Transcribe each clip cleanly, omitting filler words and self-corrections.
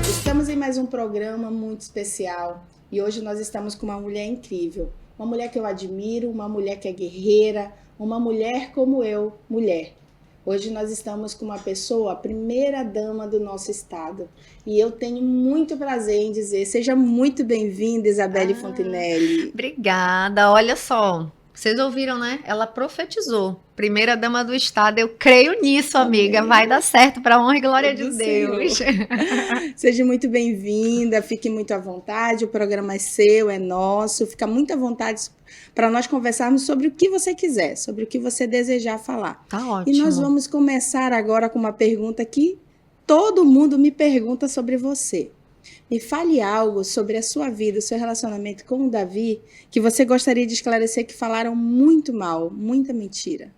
Estamos em mais um programa muito especial e hoje nós estamos com uma mulher incrível. Uma mulher que eu admiro, uma mulher que é guerreira, uma mulher como eu, mulher. Hoje nós estamos com uma pessoa, a primeira dama do nosso estado. E eu tenho muito prazer em dizer, seja muito bem-vinda, Isabelle Fontinelli. Obrigada. Olha só, vocês ouviram, né? Ela profetizou. Primeira dama do estado. Eu creio nisso, amiga. Amém. Vai dar certo para a honra e glória de Do Deus. Senhor. Seja muito bem-vinda, fique muito à vontade, o programa é seu, é nosso, fica muito à vontade para nós conversarmos sobre o que você quiser, sobre o que você desejar falar. Tá E nós ótimo. vamos começar agora com uma pergunta que todo mundo me pergunta sobre você. Me fale algo sobre a sua vida, o seu relacionamento com o Davi, que você gostaria de esclarecer que falaram muito mal, muita mentira.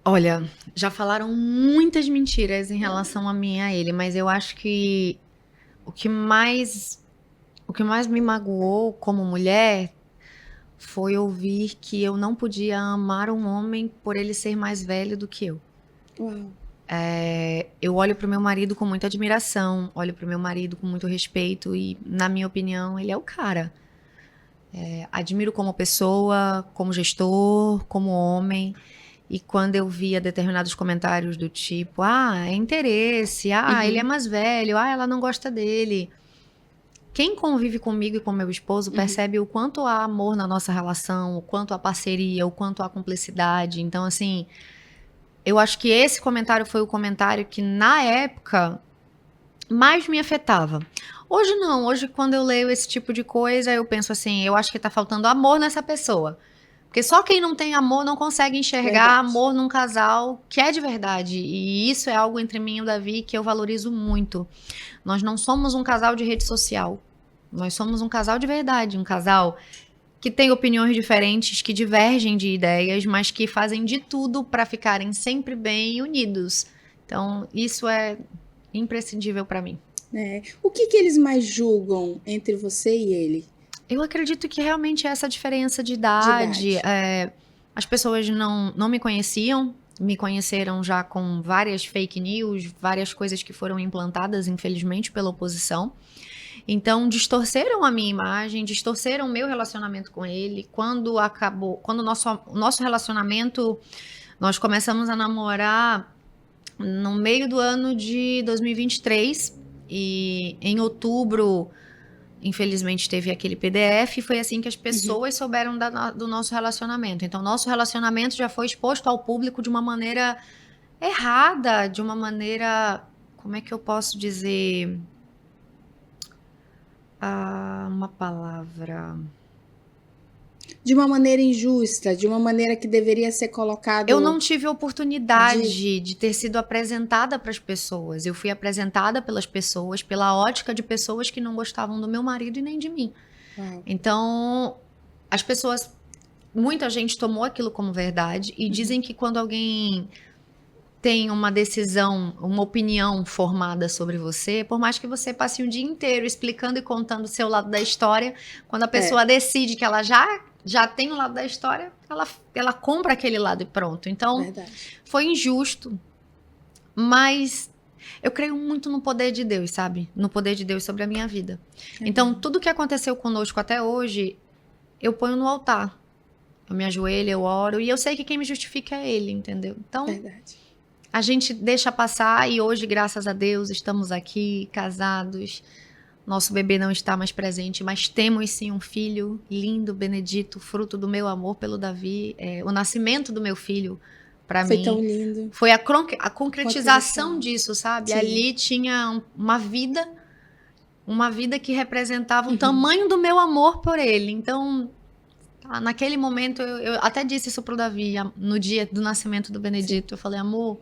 Olha, já falaram muitas mentiras em relação a mim e a ele, mas eu acho que o que mais, o que mais me magoou como mulher foi ouvir que eu não podia amar um homem por ele ser mais velho do que eu. Uau. Eu olho pro meu marido com muita admiração, olho pro meu marido com muito respeito e, na minha opinião, ele é o cara. Admiro como pessoa, como gestor, como homem. E quando eu via determinados comentários do tipo, é interesse, ele é Uhum, mais velho, ela não gosta dele. Quem convive comigo e com meu esposo uhum. percebe o quanto há amor na nossa relação, o quanto há parceria, o quanto há cumplicidade. Então, assim, eu acho que esse comentário foi o comentário que, na época, mais me afetava. Hoje não, hoje quando eu leio esse tipo de coisa, eu penso assim, eu acho que tá faltando amor nessa pessoa. Porque só quem não tem amor não consegue enxergar Verdade. amor num casal que é de verdade. E isso é algo entre mim e o Davi que eu valorizo muito. Nós não somos um casal de rede social. Nós somos um casal de verdade, um casal que tem opiniões diferentes, que divergem de ideias, mas que fazem de tudo para ficarem sempre bem unidos. Então, isso é imprescindível para mim. É. O que que eles mais julgam entre você e ele Eu acredito que realmente essa diferença de de idade, idade? as pessoas não me conheciam, me conheceram já com várias fake news, várias coisas que foram implantadas, infelizmente, pela oposição. Então, distorceram a minha imagem, distorceram o meu relacionamento com ele. Quando acabou, quando o nosso relacionamento, nós começamos a namorar no meio do ano de 2023 e em outubro, infelizmente, teve aquele PDF e foi assim que as Uhum. pessoas souberam do nosso relacionamento. Então, nosso relacionamento já foi exposto ao público de uma maneira errada, de uma maneira, como é que eu posso dizer? Uma palavra. De uma maneira injusta, de uma maneira que deveria ser Eu não colocado tive de. oportunidade de ter sido apresentada para as pessoas. Eu fui apresentada pelas pessoas, pela ótica de pessoas que não gostavam do meu marido e nem de mim. Uau. Então, as pessoas, muita gente tomou aquilo como verdade e Uhum. dizem que quando alguém tem uma decisão, uma opinião formada sobre você, por mais que você passe o dia inteiro explicando e contando o seu lado da história, quando a É, pessoa decide que ela já tem o lado da história, ela compra aquele lado e pronto. Então, verdade. foi injusto, mas eu creio muito no poder de Deus, sabe? No poder de Deus sobre a minha vida. Então, Amém. tudo que aconteceu conosco até hoje, eu ponho no altar. Eu me ajoelho, eu oro, e eu sei que quem me justifica é Ele, entendeu? Então, Verdade. a gente deixa passar e hoje, graças a Deus, estamos aqui, casados. Nosso bebê não está mais presente, mas temos sim um filho lindo, Benedito, fruto do meu amor pelo Davi. O nascimento do meu filho, para Foi tão mim, lindo. foi a concretização Concretização. disso, sabe? Sim. Ali tinha uma vida que representava o Uhum. tamanho do meu amor por ele. Então, naquele momento, eu até disse isso pro Davi, no dia do nascimento do Sim. Benedito. Eu falei, amor,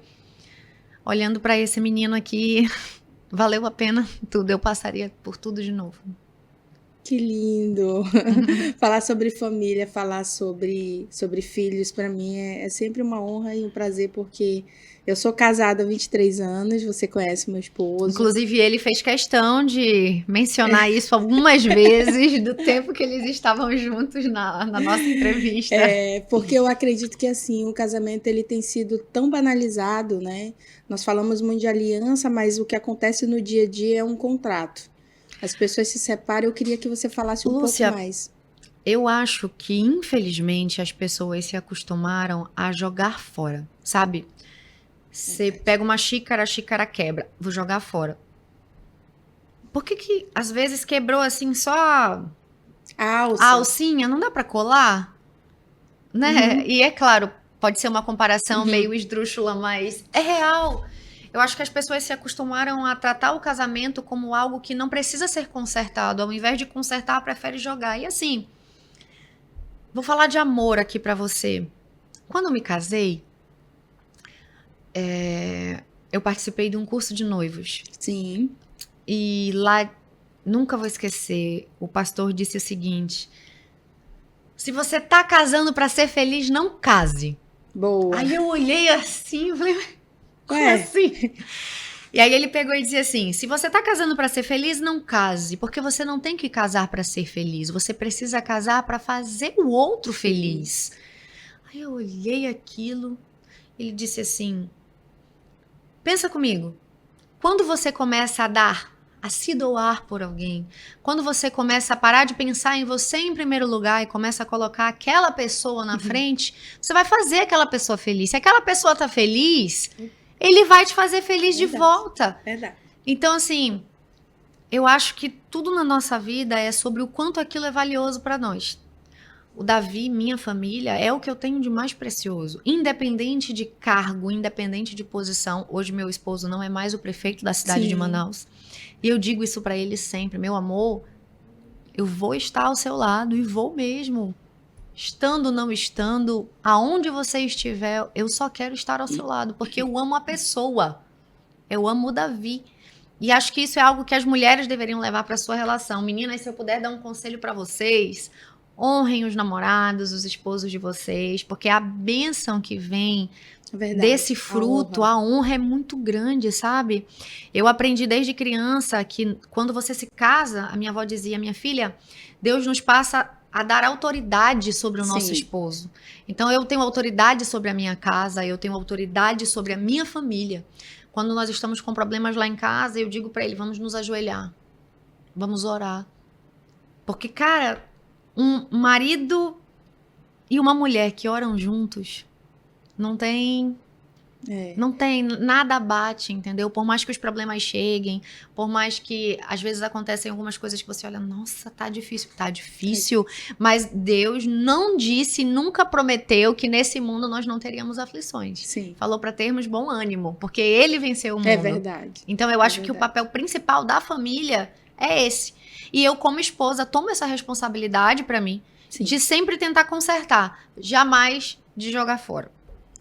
olhando para esse menino aqui, valeu a pena tudo. Eu passaria por tudo de novo. Que lindo! Falar sobre família, falar sobre filhos, para mim é sempre uma honra e um prazer, porque eu sou casada há 23 anos, você conhece meu esposo. Inclusive, ele fez questão de mencionar isso algumas vezes do tempo que eles estavam juntos na nossa entrevista. Porque eu acredito que assim, o casamento ele tem sido tão banalizado, né? Nós falamos muito de aliança, mas o que acontece no dia a dia é um contrato. As pessoas se separam, eu queria que você falasse um Lúcia, pouco mais. eu acho que, infelizmente, as pessoas se acostumaram a jogar fora, sabe? Você pega uma xícara, a xícara quebra. Vou jogar fora. Por que às vezes quebrou assim só a Alça. alcinha? Não dá pra colar? Né? E é claro, pode ser uma comparação meio esdrúxula, mas é real. Eu acho que as pessoas se acostumaram a tratar o casamento como algo que não precisa ser consertado. Ao invés de consertar, prefere jogar. E assim, vou falar de amor aqui pra você. Quando eu me casei, eu participei de um curso de noivos. Sim. E lá, nunca vou esquecer, o pastor disse o seguinte: se você tá casando pra ser feliz, não case. Boa. Aí eu olhei assim, falei, como Ué. assim? E aí ele pegou e dizia assim: se você tá casando pra ser feliz, não case, porque você não tem que casar pra ser feliz, você precisa casar pra fazer o outro feliz. Aí eu olhei aquilo, ele disse assim: pensa comigo, quando você começa a dar, a se doar por alguém, quando você começa a parar de pensar em você em primeiro lugar e começa a colocar aquela pessoa na frente, você vai fazer aquela pessoa feliz. Se aquela pessoa tá feliz, ele vai te fazer feliz de volta. Verdade. Então, assim, eu acho que tudo na nossa vida é sobre o quanto aquilo é valioso para nós. O Davi, minha família, é o que eu tenho de mais precioso. Independente de cargo, independente de posição. Hoje meu esposo não é mais o prefeito da cidade de Manaus. E eu digo isso para ele sempre: meu amor, eu vou estar ao seu lado e vou mesmo. Estando, não estando, aonde você estiver, eu só quero estar ao seu lado, porque eu amo a pessoa. Eu amo o Davi. E acho que isso é algo que as mulheres deveriam levar para sua relação. Meninas, se eu puder dar um conselho para vocês, honrem os namorados, os esposos de vocês, porque a bênção que vem desse fruto, a honra é muito grande, sabe? Eu aprendi desde criança que quando você se casa, a minha avó dizia: minha filha, Deus nos passa a dar autoridade sobre o nosso esposo. Então eu tenho autoridade sobre a minha casa, eu tenho autoridade sobre a minha família. Quando nós estamos com problemas lá em casa, eu digo pra ele: vamos nos ajoelhar, vamos orar. Porque, cara, um marido e uma mulher que oram juntos, não tem nada bate, entendeu? Por mais que os problemas cheguem, por mais que às vezes acontecem algumas coisas que você olha, nossa, tá difícil, mas Deus não disse, nunca prometeu que nesse mundo nós não teríamos aflições. Sim. Falou para termos bom ânimo, porque ele venceu o mundo. É verdade. Então eu acho que o papel principal da família é esse. E eu, como esposa, tomo essa responsabilidade para mim, de sempre tentar consertar, jamais de jogar fora.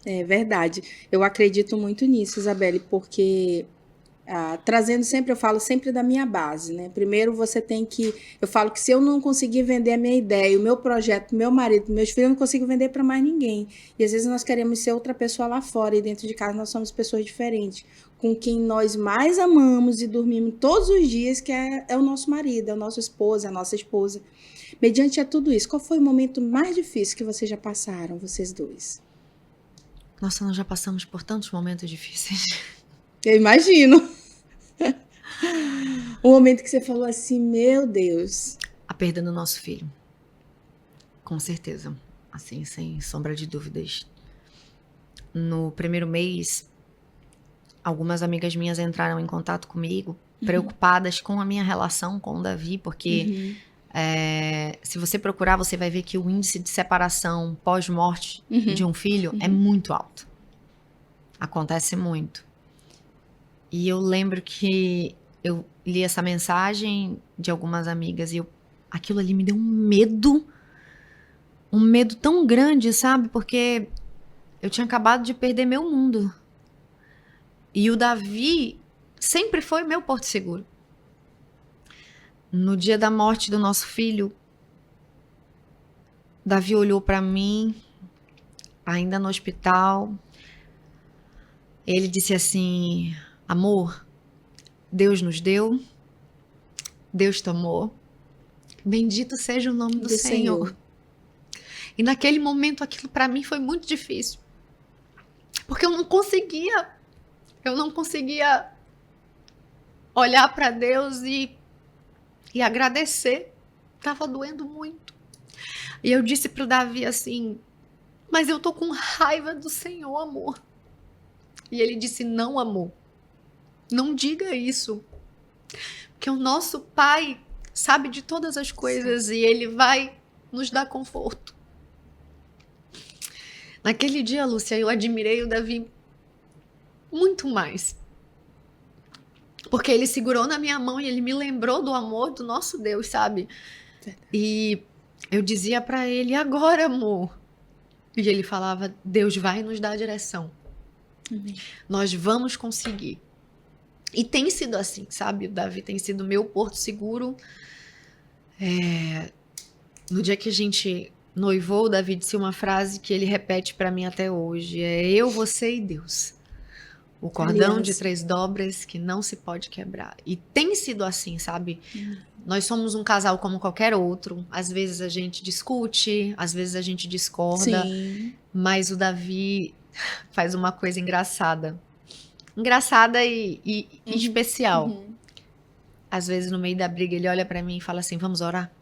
É verdade. Eu acredito muito nisso, Isabelle, porque trazendo sempre, eu falo sempre da minha base, né? Primeiro você tem que, eu falo que se eu não conseguir vender a minha ideia, o meu projeto, meu marido, meus filhos, eu não consigo vender para mais ninguém. E às vezes nós queremos ser outra pessoa lá fora e dentro de casa nós somos pessoas diferentes, com quem nós mais amamos e dormimos todos os dias, que é o nosso marido, é o nosso esposo, é a nossa esposa. Mediante a tudo isso, qual foi o momento mais difícil que vocês já passaram, vocês dois? Nossa, nós já passamos por tantos momentos difíceis. Eu imagino. O momento que você falou assim, meu Deus. A perda do nosso filho. Com certeza. Assim, sem sombra de dúvidas. No primeiro mês, algumas amigas minhas entraram em contato comigo, preocupadas com a minha relação com o Davi, porque se você procurar, você vai ver que o índice de separação pós-morte de um filho é muito alto. Acontece muito. E eu lembro que eu li essa mensagem de algumas amigas e aquilo ali me deu um medo tão grande, sabe? Porque eu tinha acabado de perder meu mundo. E o Davi sempre foi meu porto seguro. No dia da morte do nosso filho, Davi olhou para mim, ainda no hospital. Ele disse assim: amor, Deus nos deu, Deus tomou. Bendito seja o nome do Senhor. E naquele momento aquilo para mim foi muito difícil. Porque eu não conseguia olhar para Deus e agradecer. Tava doendo muito. E eu disse pro Davi assim: mas eu tô com raiva do Senhor, amor. E ele disse: não, amor, não diga isso. Porque o nosso Pai sabe de todas as coisas. Sim. E Ele vai nos dar conforto. Naquele dia, Lúcia, eu admirei o Davi muito mais. Porque ele segurou na minha mão e ele me lembrou do amor do nosso Deus, sabe? E eu dizia pra ele: agora, amor. E ele falava: Deus vai nos dar a direção. Nós vamos conseguir. E tem sido assim, sabe? O Davi tem sido meu porto seguro. No dia que a gente noivou, o Davi disse uma frase que ele repete pra mim até hoje: é eu, você e Deus. O cordão de 3 dobras que não se pode quebrar. E tem sido assim, sabe? Nós somos um casal como qualquer outro. Às vezes a gente discute, às vezes a gente discorda. Sim. Mas o Davi faz uma coisa engraçada. Engraçada e especial. Às vezes no meio da briga ele olha pra mim e fala assim: vamos orar?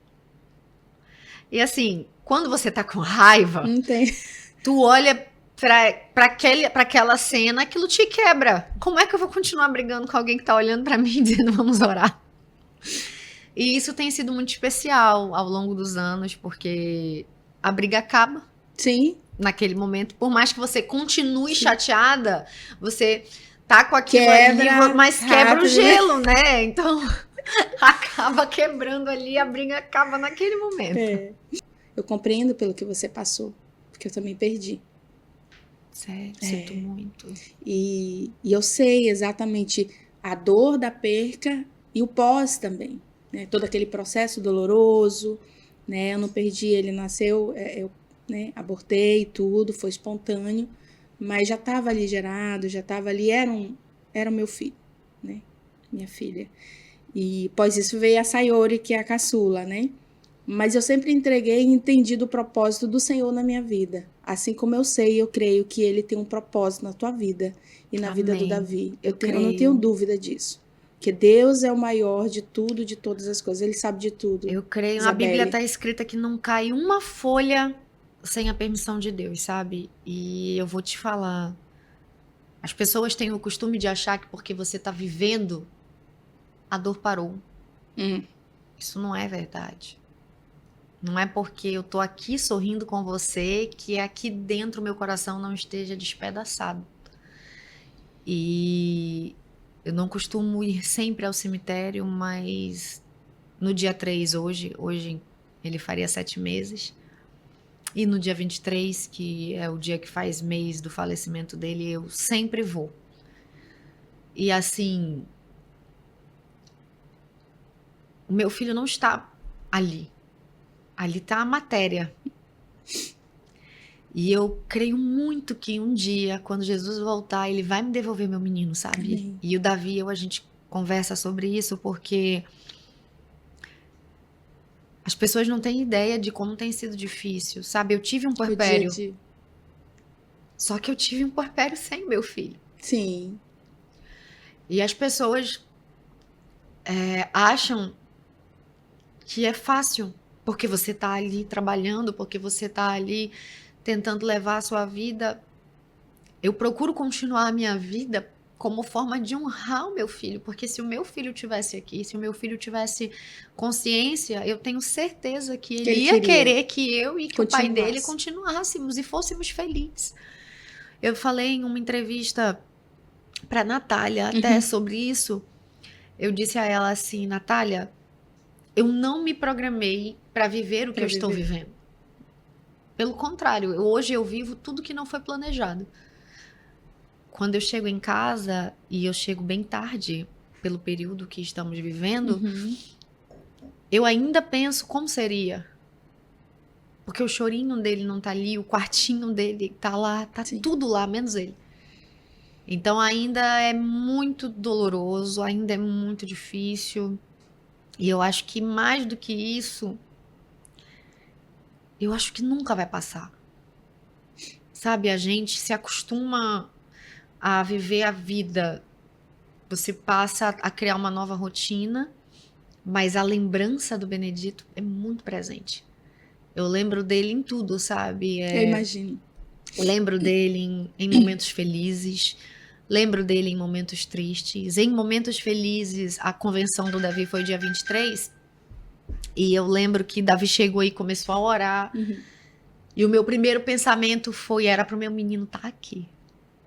E assim, quando você tá com raiva, tu olha pra aquela cena, aquilo te quebra. Como é que eu vou continuar brigando com alguém que tá olhando pra mim e dizendo vamos orar? E isso tem sido muito especial ao longo dos anos, porque a briga acaba. Sim. Naquele momento. Por mais que você continue chateada, você tá com aquilo ali, mas quebra o gelo, né? Então, acaba quebrando ali, a briga acaba naquele momento. Eu compreendo pelo que você passou, porque eu também perdi. Sério, sinto muito. E eu sei exatamente a dor da perca e o pós também, né? Todo aquele processo doloroso, né? Eu não perdi, ele nasceu, eu abortei tudo, foi espontâneo, mas já estava ali gerado, já estava ali, era o meu filho, né? Minha filha. E após isso veio a Sayori, que é a caçula, né? Mas eu sempre entreguei e entendi do propósito do Senhor na minha vida. Assim como eu sei, eu creio que Ele tem um propósito na tua vida e na vida do Davi. Eu não tenho dúvida disso. Que Deus é o maior de tudo, de todas as coisas. Ele sabe de tudo. Eu creio. Na Bíblia está escrita que não cai uma folha sem a permissão de Deus, sabe? E eu vou te falar. As pessoas têm o costume de achar que porque você está vivendo, a dor parou. Isso não é verdade. Não é porque eu tô aqui sorrindo com você que aqui dentro meu coração não esteja despedaçado. E eu não costumo ir sempre ao cemitério, mas no dia 3 hoje ele faria 7 meses. E no dia 23, que é o dia que faz mês do falecimento dele, eu sempre vou. E assim, o meu filho não está ali. Ali está a matéria. E eu creio muito que um dia, quando Jesus voltar, ele vai me devolver meu menino, sabe? Amém. E o Davi, a gente conversa sobre isso, porque as pessoas não têm ideia de como tem sido difícil, sabe? Eu tive um puerpério. Só que eu tive um puerpério sem meu filho. Sim. E as pessoas acham que é fácil, porque você tá ali trabalhando, porque você tá ali tentando levar a sua vida. Eu procuro continuar a minha vida como forma de honrar o meu filho, porque se o meu filho tivesse aqui, se o meu filho tivesse consciência, eu tenho certeza que ele ia querer que eu e que o pai dele continuássemos e fôssemos felizes. Eu falei em uma entrevista para Natália até sobre isso. Eu disse a ela assim: Natália, eu não me programei para viver o que eu estou vivendo. Pelo contrário, hoje eu vivo tudo que não foi planejado. Quando eu chego em casa, e eu chego bem tarde, pelo período que estamos vivendo, eu ainda penso como seria. Porque o chorinho dele não tá ali, o quartinho dele tá lá, tá Sim. tudo lá, menos ele. Então ainda é muito doloroso, ainda é muito difícil. E eu acho que mais do que isso, eu acho que nunca vai passar. Sabe, a gente se acostuma a viver a vida. Você passa a criar uma nova rotina, mas a lembrança do Benedito é muito presente. Eu lembro dele em tudo, sabe? Eu imagino. Lembro dele em momentos felizes, lembro dele em momentos tristes. Em momentos felizes, a convenção do Davi foi dia 23, e eu lembro que Davi chegou e começou a orar, e o meu primeiro pensamento era para o meu menino estar aqui.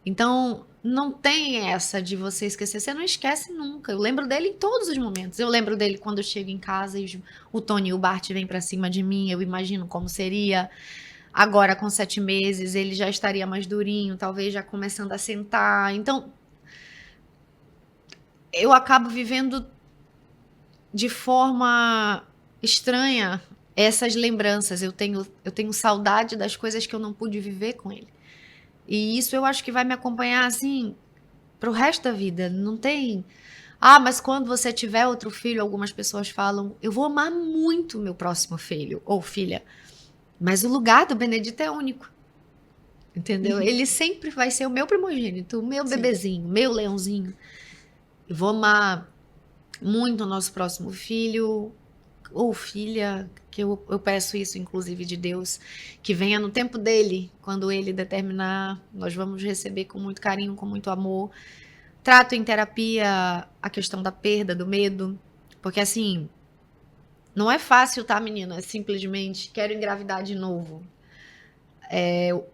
Então, não tem essa de você esquecer, você não esquece nunca. Eu lembro dele em todos os momentos. Eu lembro dele quando eu chego em casa e o Tony e o Bart vêm para cima de mim, eu imagino como seria. Agora, com 7 meses, ele já estaria mais durinho, talvez já começando a sentar. Então, eu acabo vivendo de forma estranha essas lembranças. Eu tenho saudade das coisas que eu não pude viver com ele. E isso eu acho que vai me acompanhar, assim, pro resto da vida. Não tem... Ah, mas quando você tiver outro filho, algumas pessoas falam, eu vou amar muito meu próximo filho ou filha. Mas o lugar do Benedito é único. Entendeu? Ele sempre vai ser o meu primogênito, o meu bebezinho, meu leãozinho. Eu vou amar muito o nosso próximo filho ou filha, que eu peço isso, inclusive, de Deus, que venha no tempo dele, quando ele determinar, nós vamos receber com muito carinho, com muito amor. Trato em terapia a questão da perda, do medo, porque assim, não é fácil, tá, menina? É simplesmente, quero engravidar de novo.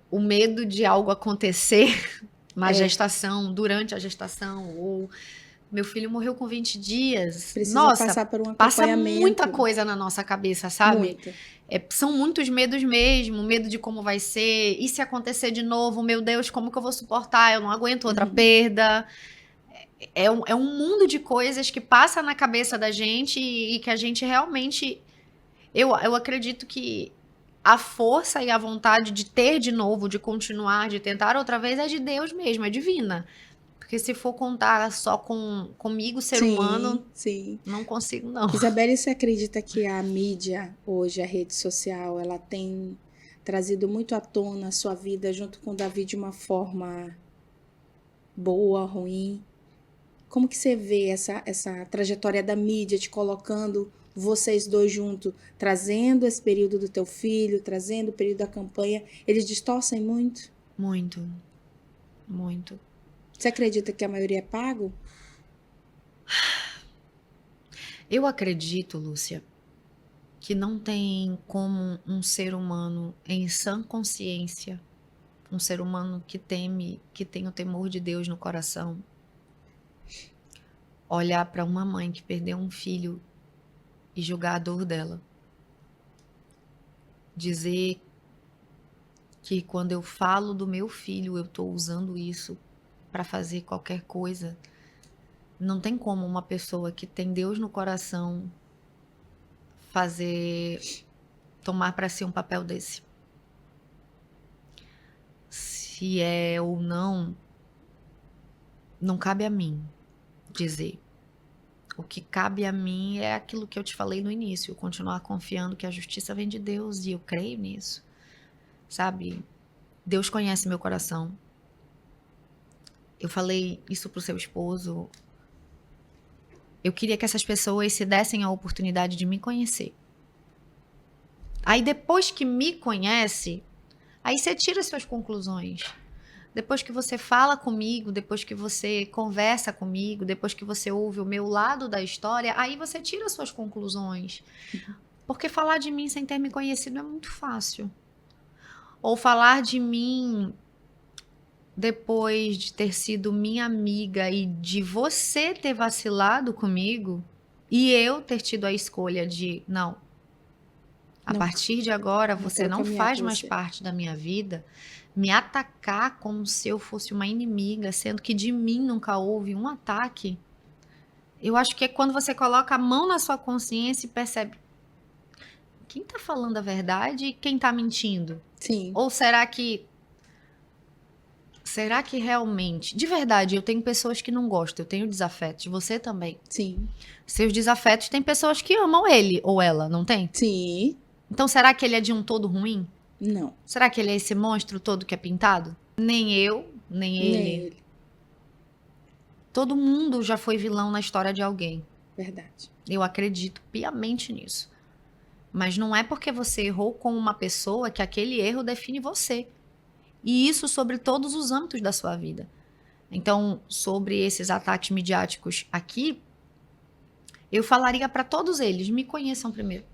O medo de algo acontecer na gestação, durante a gestação, ou meu filho morreu com 20 dias. Precisa Nossa, passar por um passa acompanhamento. muita coisa na nossa cabeça, sabe? Muito. São muitos medos mesmo, medo de como vai ser, e se acontecer de novo, meu Deus, como que eu vou suportar? Eu não aguento outra perda. É um mundo de coisas que passa na cabeça da gente e que a gente realmente... Eu acredito que a força e a vontade de ter de novo, de continuar, de tentar outra vez, é de Deus mesmo, é divina. Porque se for contar só comigo, ser humano, sim. não consigo, não. Isabelle, você acredita que a mídia hoje, a rede social, ela tem trazido muito à tona a sua vida junto com o Davi de uma forma boa, ruim? Como que você vê essa trajetória da mídia te colocando vocês dois juntos, trazendo esse período do teu filho, trazendo o período da campanha? Eles distorcem muito? Muito, muito. Você acredita que a maioria é pago? Eu acredito, Lúcia, que não tem como um ser humano em sã consciência, um ser humano que teme, que tem o temor de Deus no coração, olhar para uma mãe que perdeu um filho e julgar a dor dela. Dizer que quando eu falo do meu filho, eu estou usando isso para fazer qualquer coisa. Não tem como uma pessoa que tem Deus no coração tomar para si um papel desse. Se é ou não, não cabe a mim dizer. O que cabe a mim é aquilo que eu te falei no início, continuar confiando que a justiça vem de Deus, e eu creio nisso, sabe? Deus conhece meu coração. Eu falei isso pro seu esposo. Eu queria que essas pessoas se dessem a oportunidade de me conhecer. Aí depois que me conhece, aí você tira suas conclusões. Depois que você fala comigo, depois que você conversa comigo, depois que você ouve o meu lado da história, aí você tira suas conclusões. Porque falar de mim sem ter me conhecido é muito fácil. Ou falar de mim depois de ter sido minha amiga e de você ter vacilado comigo e eu ter tido a escolha de, não, a partir de agora você não faz mais parte da minha vida, me atacar como se eu fosse uma inimiga, sendo que de mim nunca houve um ataque. Eu acho que é quando você coloca a mão na sua consciência e percebe quem tá falando a verdade e quem tá mentindo. Sim. Ou será que realmente, de verdade, eu tenho pessoas que não gostam, eu tenho desafetos, você também. Sim. Seus desafetos tem pessoas que amam ele ou ela, não tem? Sim. Então será que ele é de um todo ruim? Não. Será que ele é esse monstro todo que é pintado? Nem eu, nem ele. Nem ele. Todo mundo já foi vilão na história de alguém. Verdade. Eu acredito piamente nisso. Mas não é porque você errou com uma pessoa que aquele erro define você. E isso sobre todos os âmbitos da sua vida. Então, sobre esses ataques midiáticos aqui, eu falaria para todos eles, me conheçam primeiro.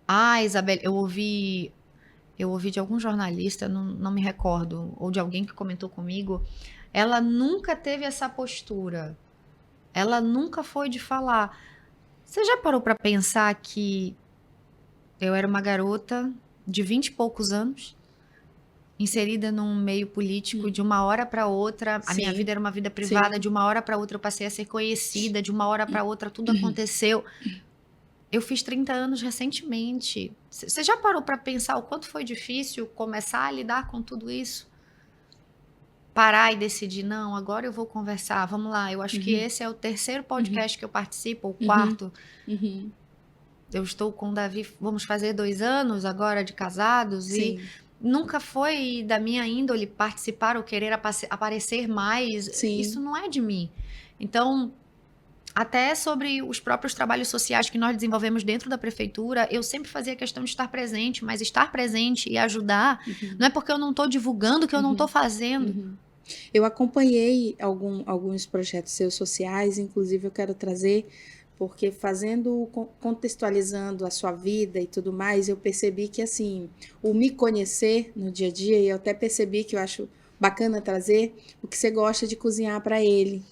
Ah, Isabel, eu ouvi de algum jornalista, não me recordo, ou de alguém que comentou comigo, ela nunca teve essa postura. Ela nunca foi de falar. Você já parou para pensar que eu era uma garota de 20 e poucos anos, inserida num meio político, de uma hora para outra, a minha Sim. vida era uma vida privada, Sim. de uma hora para outra eu passei a ser conhecida, de uma hora para outra tudo aconteceu. Eu fiz 30 anos recentemente. Você já parou para pensar o quanto foi difícil começar a lidar com tudo isso? Parar e decidir, não, agora eu vou conversar, vamos lá. Eu acho que esse é o terceiro podcast que eu participo, ou o quarto. Eu estou com o Davi, vamos fazer 2 anos agora de casados. Sim. E nunca foi da minha índole participar ou querer aparecer mais. Sim. Isso não é de mim. Então, até sobre os próprios trabalhos sociais que nós desenvolvemos dentro da prefeitura, eu sempre fazia questão de estar presente, mas estar presente e ajudar não é porque eu não estou divulgando que eu não estou fazendo. Eu acompanhei alguns projetos seus sociais, inclusive eu quero trazer, porque contextualizando a sua vida e tudo mais, eu percebi que, assim, o me conhecer no dia a dia, e eu até percebi que eu acho bacana trazer o que você gosta de cozinhar para ele.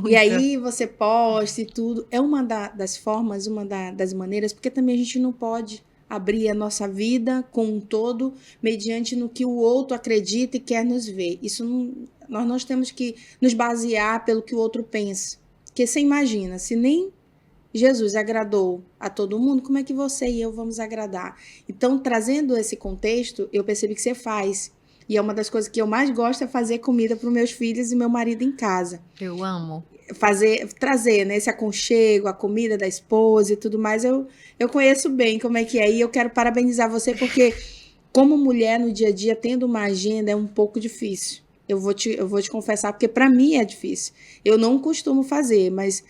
E aí você posta e tudo. É uma das formas, das maneiras, porque também a gente não pode abrir a nossa vida com um todo mediante no que o outro acredita e quer nos ver. Isso nós temos que nos basear pelo que o outro pensa. Porque você imagina, se nem Jesus agradou a todo mundo, como é que você e eu vamos agradar? Então, trazendo esse contexto, eu percebi que você faz. E é uma das coisas que eu mais gosto é fazer comida para os meus filhos e meu marido em casa. Eu amo. Trazer, né, esse aconchego, a comida da esposa e tudo mais, eu conheço bem como é que é. E eu quero parabenizar você, porque como mulher no dia a dia, tendo uma agenda, é um pouco difícil. Eu vou te confessar, porque para mim é difícil. Eu não costumo fazer, mas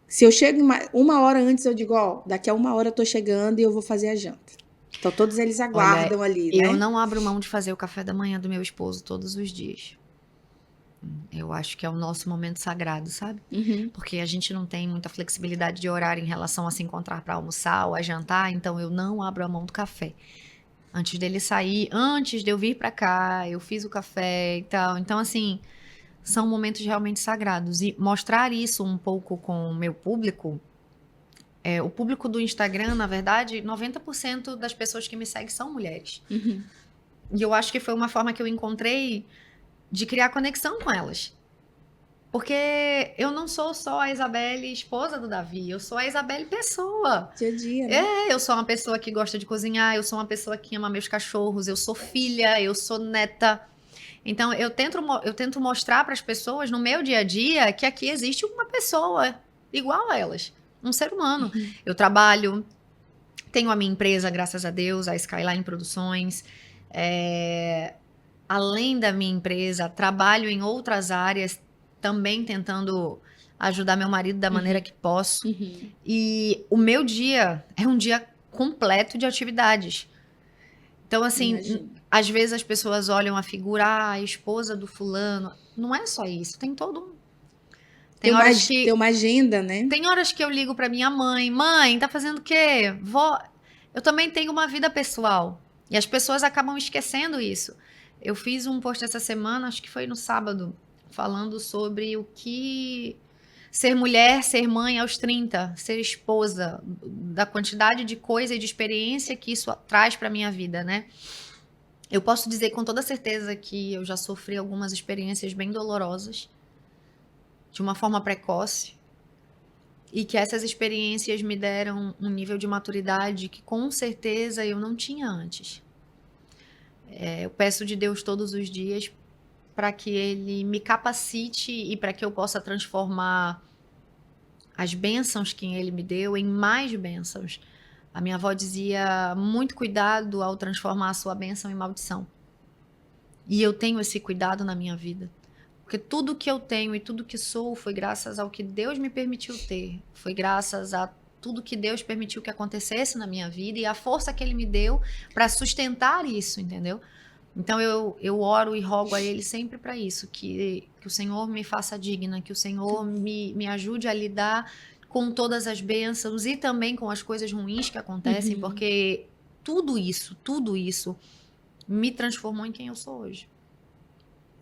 se eu chego uma hora antes, eu digo, ó, daqui a 1 hora eu tô chegando e eu vou fazer a janta. Então todos eles aguardam ali, né? Eu não abro mão de fazer o café da manhã do meu esposo todos os dias. Eu acho que é o nosso momento sagrado, sabe? Porque a gente não tem muita flexibilidade de horário em relação a se encontrar para almoçar ou a jantar, então eu não abro a mão do café. Antes dele sair, antes de eu vir para cá, eu fiz o café e tal. Então, assim, são momentos realmente sagrados. E mostrar isso um pouco com o meu público, o público do Instagram, na verdade, 90% das pessoas que me seguem são mulheres. E eu acho que foi uma forma que eu encontrei de criar conexão com elas. Porque eu não sou só a Isabelle, esposa do Davi, eu sou a Isabelle pessoa. Dia a dia, né? Eu sou uma pessoa que gosta de cozinhar, eu sou uma pessoa que ama meus cachorros, eu sou filha, eu sou neta. Então, eu tento mostrar para as pessoas no meu dia a dia que aqui existe uma pessoa igual a elas, um ser humano. Eu trabalho, tenho a minha empresa, graças a Deus, a Skyline Produções. Além da minha empresa, trabalho em outras áreas, também tentando ajudar meu marido da maneira que posso. E o meu dia é um dia completo de atividades. Então, assim, às vezes as pessoas olham a figura, a esposa do fulano. Não é só isso, tem todo um... Tem uma agenda, né? Tem horas que eu ligo pra minha mãe. Mãe, tá fazendo o quê? Vó, eu também tenho uma vida pessoal. E as pessoas acabam esquecendo isso. Eu fiz um post essa semana, acho que foi no sábado, falando sobre o que ser mulher, ser mãe aos 30, ser esposa, da quantidade de coisa e de experiência que isso traz para minha vida, né? Eu posso dizer com toda certeza que eu já sofri algumas experiências bem dolorosas, de uma forma precoce, E que essas experiências me deram um nível de maturidade que com certeza eu não tinha antes. Eu peço de Deus todos os dias para que Ele me capacite e para que eu possa transformar as bênçãos que Ele me deu em mais bênçãos. A minha avó dizia, muito cuidado ao transformar a sua bênção em maldição. E eu tenho esse cuidado na minha vida. Porque tudo que eu tenho e tudo que sou foi graças ao que Deus me permitiu ter. Foi graças a tudo que Deus permitiu que acontecesse na minha vida e a força que Ele me deu para sustentar isso, entendeu? Então eu oro e rogo a Ele sempre para isso, que o Senhor me faça digna, que o Senhor me ajude a lidar com todas as bênçãos e também com as coisas ruins que acontecem, porque tudo isso me transformou em quem eu sou hoje.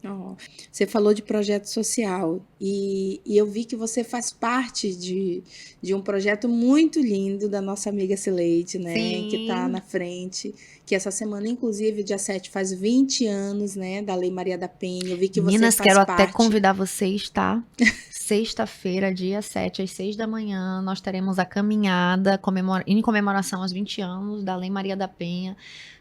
Oh, você falou de projeto social e eu vi que você faz parte de um projeto muito lindo da nossa amiga Cileide, né? Sim. Que está na frente, que essa semana, inclusive, dia 7, faz 20 anos, né, da Lei Maria da Penha. Eu vi que Meninas, você faz quero parte. até convidar vocês, tá? Sexta-feira, dia 7, às 6 da manhã, nós teremos a caminhada em comemoração aos 20 anos da Lei Maria da Penha.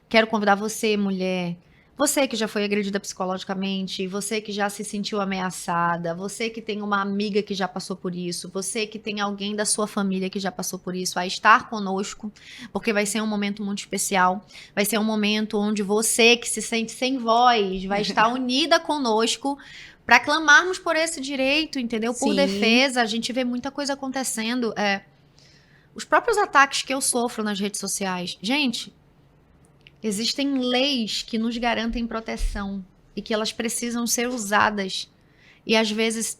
Quero convidar você, mulher, você que já foi agredida psicologicamente, você que já se sentiu ameaçada, você que tem uma amiga que já passou por isso, você que tem alguém da sua família que já passou por isso, a estar conosco, porque vai ser um momento muito especial. Vai ser um momento onde você que se sente sem voz vai estar unida conosco para clamarmos por esse direito, entendeu? Por Sim. defesa. A gente vê muita coisa acontecendo. Os próprios ataques que eu sofro nas redes sociais. Gente, existem leis que nos garantem proteção e que elas precisam ser usadas. E às vezes,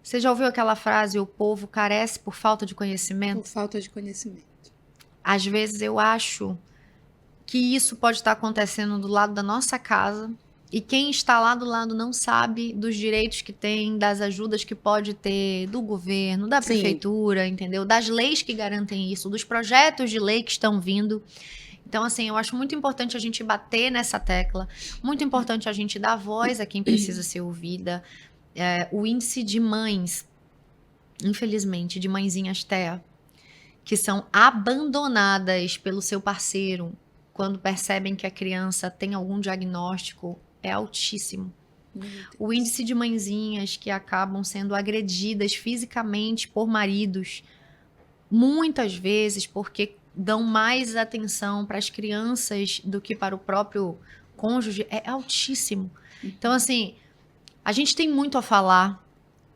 você já ouviu aquela frase, o povo carece por falta de conhecimento? Por falta de conhecimento. Às vezes eu acho que isso pode estar acontecendo do lado da nossa casa e quem está lá do lado não sabe dos direitos que tem, das ajudas que pode ter do governo, da prefeitura, entendeu? Das leis que garantem isso, dos projetos de lei que estão vindo. Então, assim, eu acho muito importante a gente bater nessa tecla, muito importante a gente dar voz a quem precisa ser ouvida. O índice de mães, infelizmente, de mãezinhas TEA, que são abandonadas pelo seu parceiro quando percebem que a criança tem algum diagnóstico, é altíssimo. O índice de mãezinhas que acabam sendo agredidas fisicamente por maridos, muitas vezes porque dão mais atenção para as crianças do que para o próprio cônjuge, é altíssimo. Então, assim, a gente tem muito a falar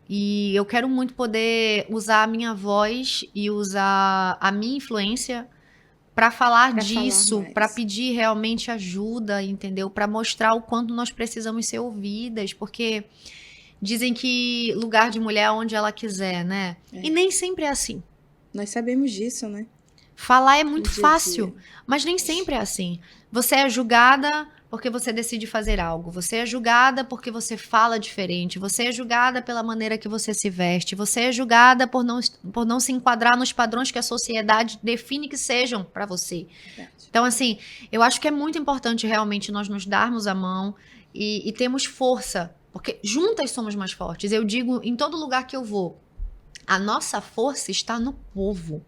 e eu quero muito poder usar a minha voz e usar a minha influência para falar disso, para pedir realmente ajuda, entendeu? Para mostrar o quanto nós precisamos ser ouvidas, porque dizem que lugar de mulher é onde ela quiser, né? E nem sempre é assim. Nós sabemos disso, né? Falar é muito fácil, mas nem sempre é assim. Você é julgada porque você decide fazer algo. Você é julgada porque você fala diferente. Você é julgada pela maneira que você se veste. Você é julgada por não se enquadrar nos padrões que a sociedade define que sejam para você. Então, assim, eu acho que é muito importante realmente nós nos darmos a mão e termos força, porque juntas somos mais fortes. Eu digo em todo lugar que eu vou, a nossa força está no povo.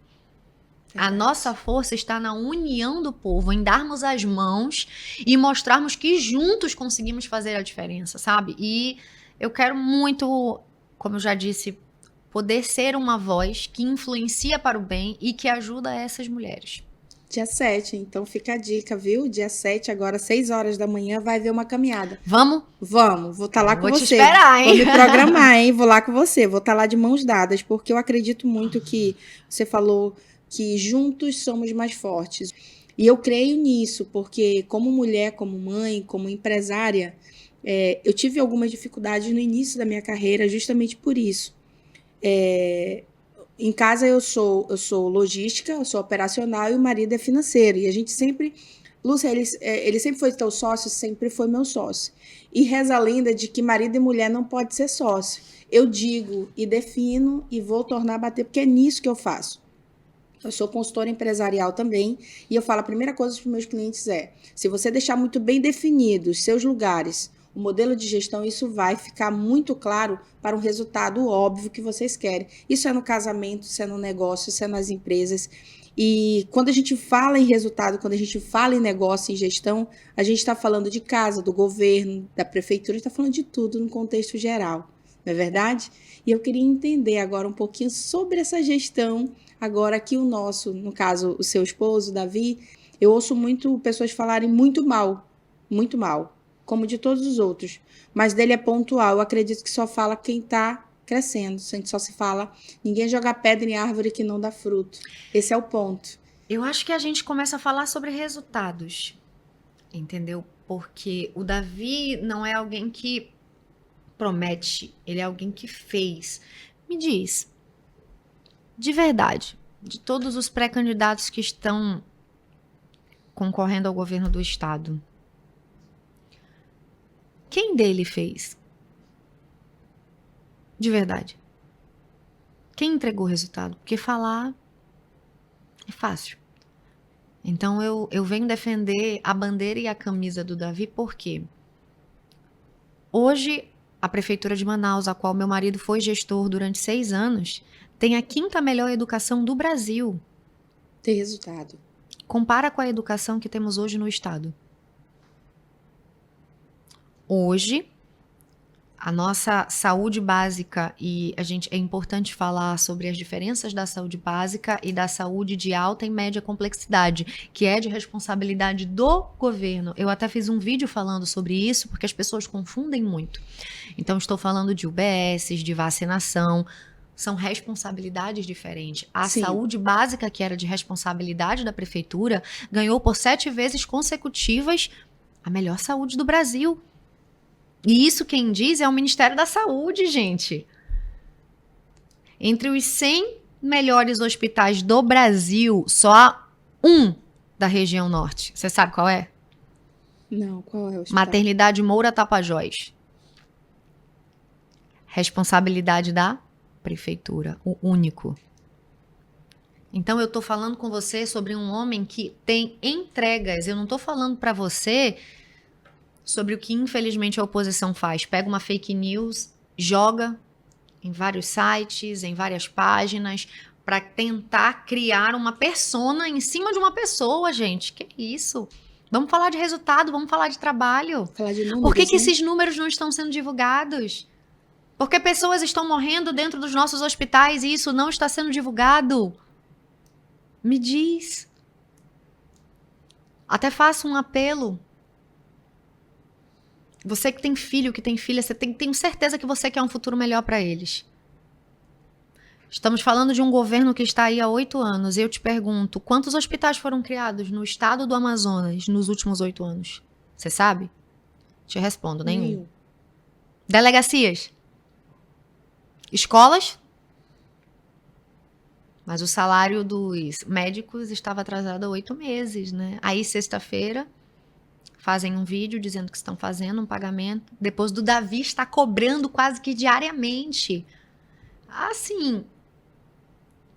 A nossa força está na união do povo, em darmos as mãos e mostrarmos que juntos conseguimos fazer a diferença, sabe? E eu quero muito, como eu já disse, poder ser uma voz que influencia para o bem e que ajuda essas mulheres. Dia 7, então fica a dica, viu? Dia 7, agora 6 horas da manhã, vai ver uma caminhada. Vamos? Vamos, vou estar lá com você. Vou te esperar, hein? Vou me programar, hein? Vou lá com você, vou estar lá de mãos dadas, porque eu acredito muito que você falou que juntos somos mais fortes. E eu creio nisso, porque como mulher, como mãe, como empresária, eu tive algumas dificuldades no início da minha carreira justamente por isso. Em casa eu sou logística, eu sou operacional e o marido é financeiro. E a gente sempre... Lúcia, ele sempre foi teu sócio, sempre foi meu sócio. E reza a lenda de que marido e mulher não pode ser sócio. Eu digo e defino e vou tornar a bater, porque é nisso que eu faço. Eu sou consultora empresarial também, e eu falo, a primeira coisa para os meus clientes se você deixar muito bem definidos seus lugares, o modelo de gestão, isso vai ficar muito claro para um resultado óbvio que vocês querem. Isso é no casamento, isso é no negócio, isso é nas empresas. E quando a gente fala em resultado, quando a gente fala em negócio, em gestão, a gente está falando de casa, do governo, da prefeitura, a gente está falando de tudo no contexto geral, não é verdade? E eu queria entender agora um pouquinho sobre essa gestão, agora que o nosso, no caso, o seu esposo, Davi, eu ouço muito pessoas falarem muito mal, como de todos os outros, mas dele é pontual, eu acredito que só fala quem está crescendo, a gente só se fala, ninguém joga pedra em árvore que não dá fruto. Esse é o ponto. Eu acho que a gente começa a falar sobre resultados, entendeu? Porque o Davi não é alguém que promete, ele é alguém que fez. Me diz, de verdade, de todos os pré-candidatos que estão concorrendo ao governo do estado, quem dele fez? De verdade. Quem entregou o resultado? Porque falar é fácil. Então eu venho defender a bandeira e a camisa do Davi porque hoje a Prefeitura de Manaus, a qual meu marido foi gestor durante 6 anos, tem a 5ª melhor educação do Brasil. Tem resultado. Compara com a educação que temos hoje no estado. Hoje, a nossa saúde básica, e é importante falar sobre as diferenças da saúde básica e da saúde de alta e média complexidade, que é de responsabilidade do governo. Eu até fiz um vídeo falando sobre isso, porque as pessoas confundem muito. Então, estou falando de UBSs, de vacinação, são responsabilidades diferentes. A Sim. saúde básica, que era de responsabilidade da prefeitura, ganhou por 7 vezes consecutivas a melhor saúde do Brasil. E isso quem diz é o Ministério da Saúde, gente. Entre os 100 melhores hospitais do Brasil, só há um da região norte. Você sabe qual é? Não, qual é o hospital? Maternidade Moura Tapajós. Responsabilidade da prefeitura, o único. Então eu tô falando com você sobre um homem que tem entregas. Eu não tô falando para você sobre o que infelizmente a oposição faz. Pega uma fake news, joga em vários sites, em várias páginas, para tentar criar uma persona em cima de uma pessoa, gente. Que isso? Vamos falar de resultado, vamos falar de trabalho. Falar de números, Por que né? esses números não estão sendo divulgados? Porque pessoas estão morrendo dentro dos nossos hospitais e isso não está sendo divulgado. Me diz. Até faço um apelo. Você que tem filho, que tem filha, tenho certeza que você quer um futuro melhor para eles. Estamos falando de um governo que está aí há 8 anos. E eu te pergunto, quantos hospitais foram criados no estado do Amazonas nos últimos 8 anos? Você sabe? Te respondo, nenhum. Delegacias? Escolas? Mas o salário dos médicos estava atrasado há 8 meses, né? Aí, sexta-feira, fazem um vídeo dizendo que estão fazendo um pagamento. Depois do Davi estar cobrando quase que diariamente. Assim,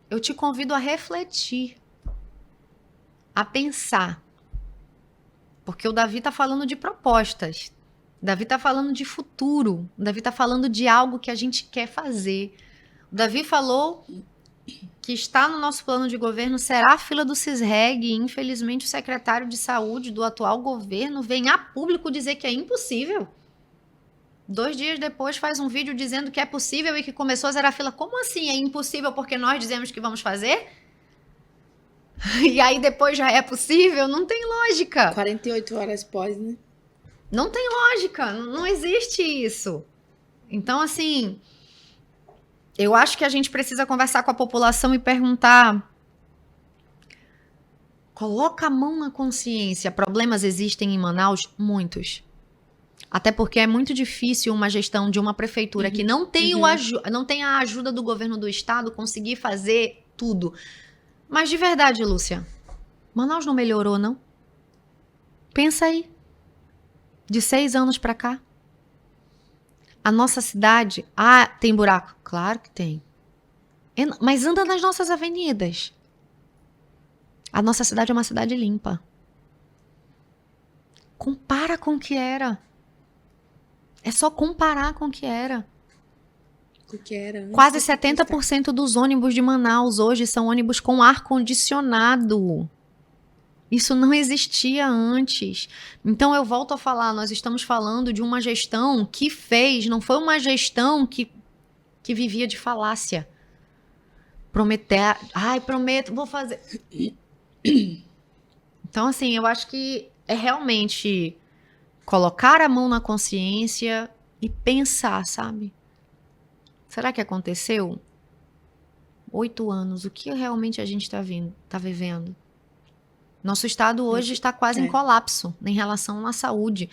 eu te convido a refletir, a pensar. Porque o Davi está falando de propostas. O Davi está falando de futuro. O Davi está falando de algo que a gente quer fazer. O Davi falou que está no nosso plano de governo será a fila do Cisreg, e infelizmente o secretário de saúde do atual governo vem a público dizer que é impossível. 2 dias depois faz um vídeo dizendo que é possível e que começou a zerar a fila. Como assim é impossível porque nós dizemos que vamos fazer? E aí depois já é possível? Não tem lógica. 48 horas pós, né? Não tem lógica, não existe isso. Então, assim, eu acho que a gente precisa conversar com a população e perguntar. Coloca a mão na consciência. Problemas existem em Manaus? Muitos. Até porque é muito difícil uma gestão de uma prefeitura que não tem, não tem a ajuda do governo do estado conseguir fazer tudo. Mas de verdade, Lúcia, Manaus não melhorou, não? Pensa aí. De 6 anos pra cá. A nossa cidade... Ah, tem buraco? Claro que tem. Mas anda nas nossas avenidas. A nossa cidade é uma cidade limpa. Compara com o que era. É só comparar com o que era. O que era antes. Quase 70% dos ônibus de Manaus hoje são ônibus com ar-condicionado. Isso não existia antes. Então, eu volto a falar, nós estamos falando de uma gestão que fez, não foi uma gestão que vivia de falácia. Prometer, prometo, vou fazer. Então, assim, eu acho que é realmente colocar a mão na consciência e pensar, sabe? Será que aconteceu? 8 anos, o que realmente a gente está vivendo? Nosso estado hoje está quase em colapso em relação à saúde.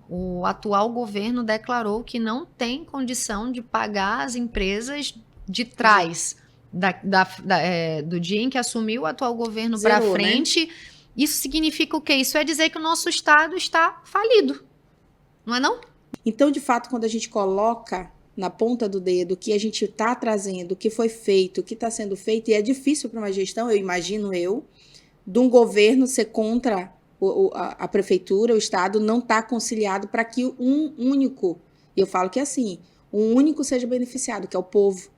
O atual governo declarou que não tem condição de pagar as empresas de trás do dia em que assumiu o atual governo para frente. Né? Isso significa o quê? Isso é dizer que o nosso estado está falido. Não é não? Então, de fato, quando a gente coloca na ponta do dedo o que a gente está trazendo, o que foi feito, o que está sendo feito, e é difícil para uma gestão, eu imagino de um governo ser contra a prefeitura, o estado, não está conciliado para que um único, e eu falo que é assim, um único seja beneficiado, que é o povo.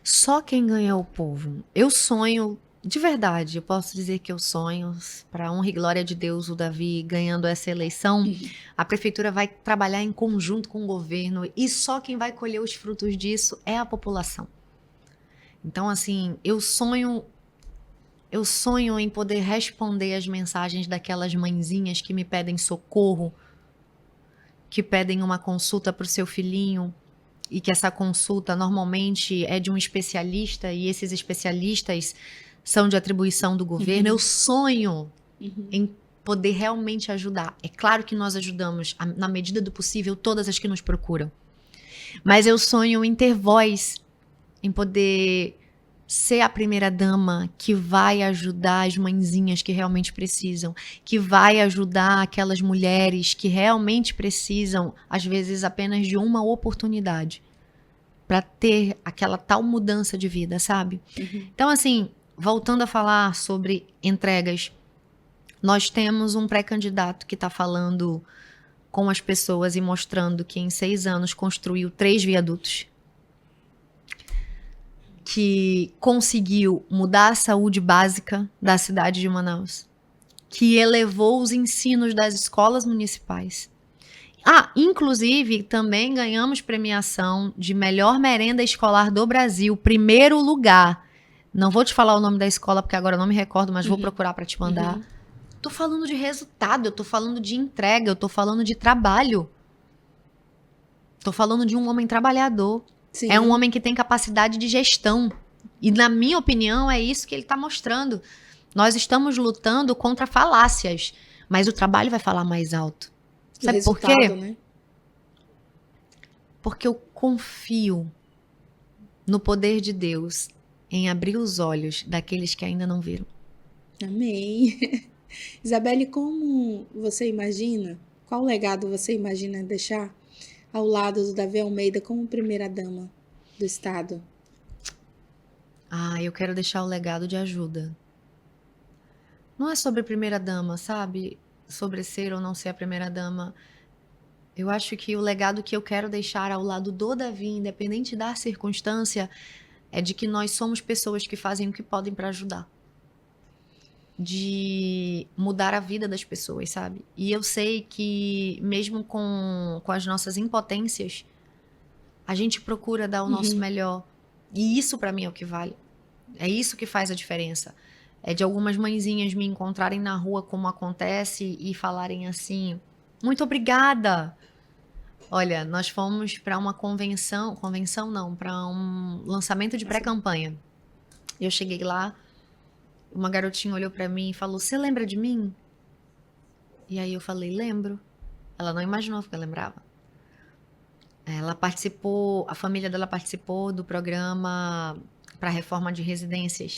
Só quem ganha é o povo. Eu sonho, de verdade, eu posso dizer que eu sonho, para honra e glória de Deus, o Davi ganhando essa eleição, a prefeitura vai trabalhar em conjunto com o governo e só quem vai colher os frutos disso é a população. Então, assim, eu sonho em poder responder as mensagens daquelas mãezinhas que me pedem socorro, que pedem uma consulta para o seu filhinho, e que essa consulta normalmente é de um especialista, e esses especialistas são de atribuição do governo. Eu sonho em poder realmente ajudar. É claro que nós ajudamos, na medida do possível, todas as que nos procuram. Mas eu sonho em ter voz, em poder ser a primeira dama que vai ajudar as mãezinhas que realmente precisam, que vai ajudar aquelas mulheres que realmente precisam, às vezes, apenas de uma oportunidade para ter aquela tal mudança de vida, sabe? Então, assim, voltando a falar sobre entregas, nós temos um pré-candidato que está falando com as pessoas e mostrando que em 6 anos construiu 3 viadutos, que conseguiu mudar a saúde básica da cidade de Manaus, que elevou os ensinos das escolas municipais. Inclusive, também ganhamos premiação de melhor merenda escolar do Brasil, primeiro lugar. Não vou te falar o nome da escola, porque agora eu não me recordo, mas vou procurar para te mandar. Tô falando de resultado, eu tô falando de entrega, eu tô falando de trabalho. Tô falando de um homem trabalhador. Sim. É um homem que tem capacidade de gestão. E, na minha opinião, é isso que ele tá mostrando. Nós estamos lutando contra falácias, mas o trabalho vai falar mais alto. Sabe por quê? Né? Porque eu confio no poder de Deus em abrir os olhos daqueles que ainda não viram. Amém. Isabelle, como você imagina, qual legado você imagina deixar ao lado do Davi Almeida como primeira-dama do Estado? Eu quero deixar o legado de ajuda. Não é sobre primeira-dama, sabe? Sobre ser ou não ser a primeira-dama. Eu acho que o legado que eu quero deixar ao lado do Davi, independente da circunstância, é de que nós somos pessoas que fazem o que podem para ajudar. De mudar a vida das pessoas, sabe? E eu sei que mesmo com as nossas impotências, a gente procura dar o nosso melhor. E isso para mim é o que vale. É isso que faz a diferença. É de algumas mãezinhas me encontrarem na rua, como acontece, e falarem assim: muito obrigada. Olha, nós fomos para uma convenção não, para um lançamento de pré-campanha. Eu cheguei lá, uma garotinha olhou para mim e falou: você lembra de mim? E aí eu falei: lembro. Ela não imaginou que eu lembrava. Ela participou, a família dela participou do programa para reforma de residências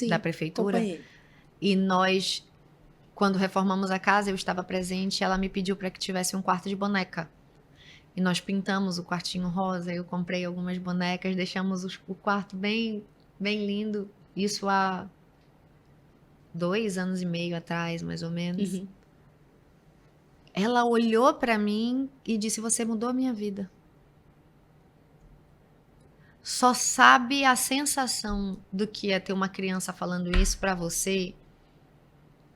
da prefeitura. Acompanhei. E nós, quando reformamos a casa, eu estava presente, ela me pediu para que tivesse um quarto de boneca. E nós pintamos o quartinho rosa, eu comprei algumas bonecas, deixamos o quarto bem, bem lindo. Isso há 2 anos e meio atrás, mais ou menos. ela olhou para mim e disse: você mudou a minha vida. Só sabe a sensação do que é ter uma criança falando isso para você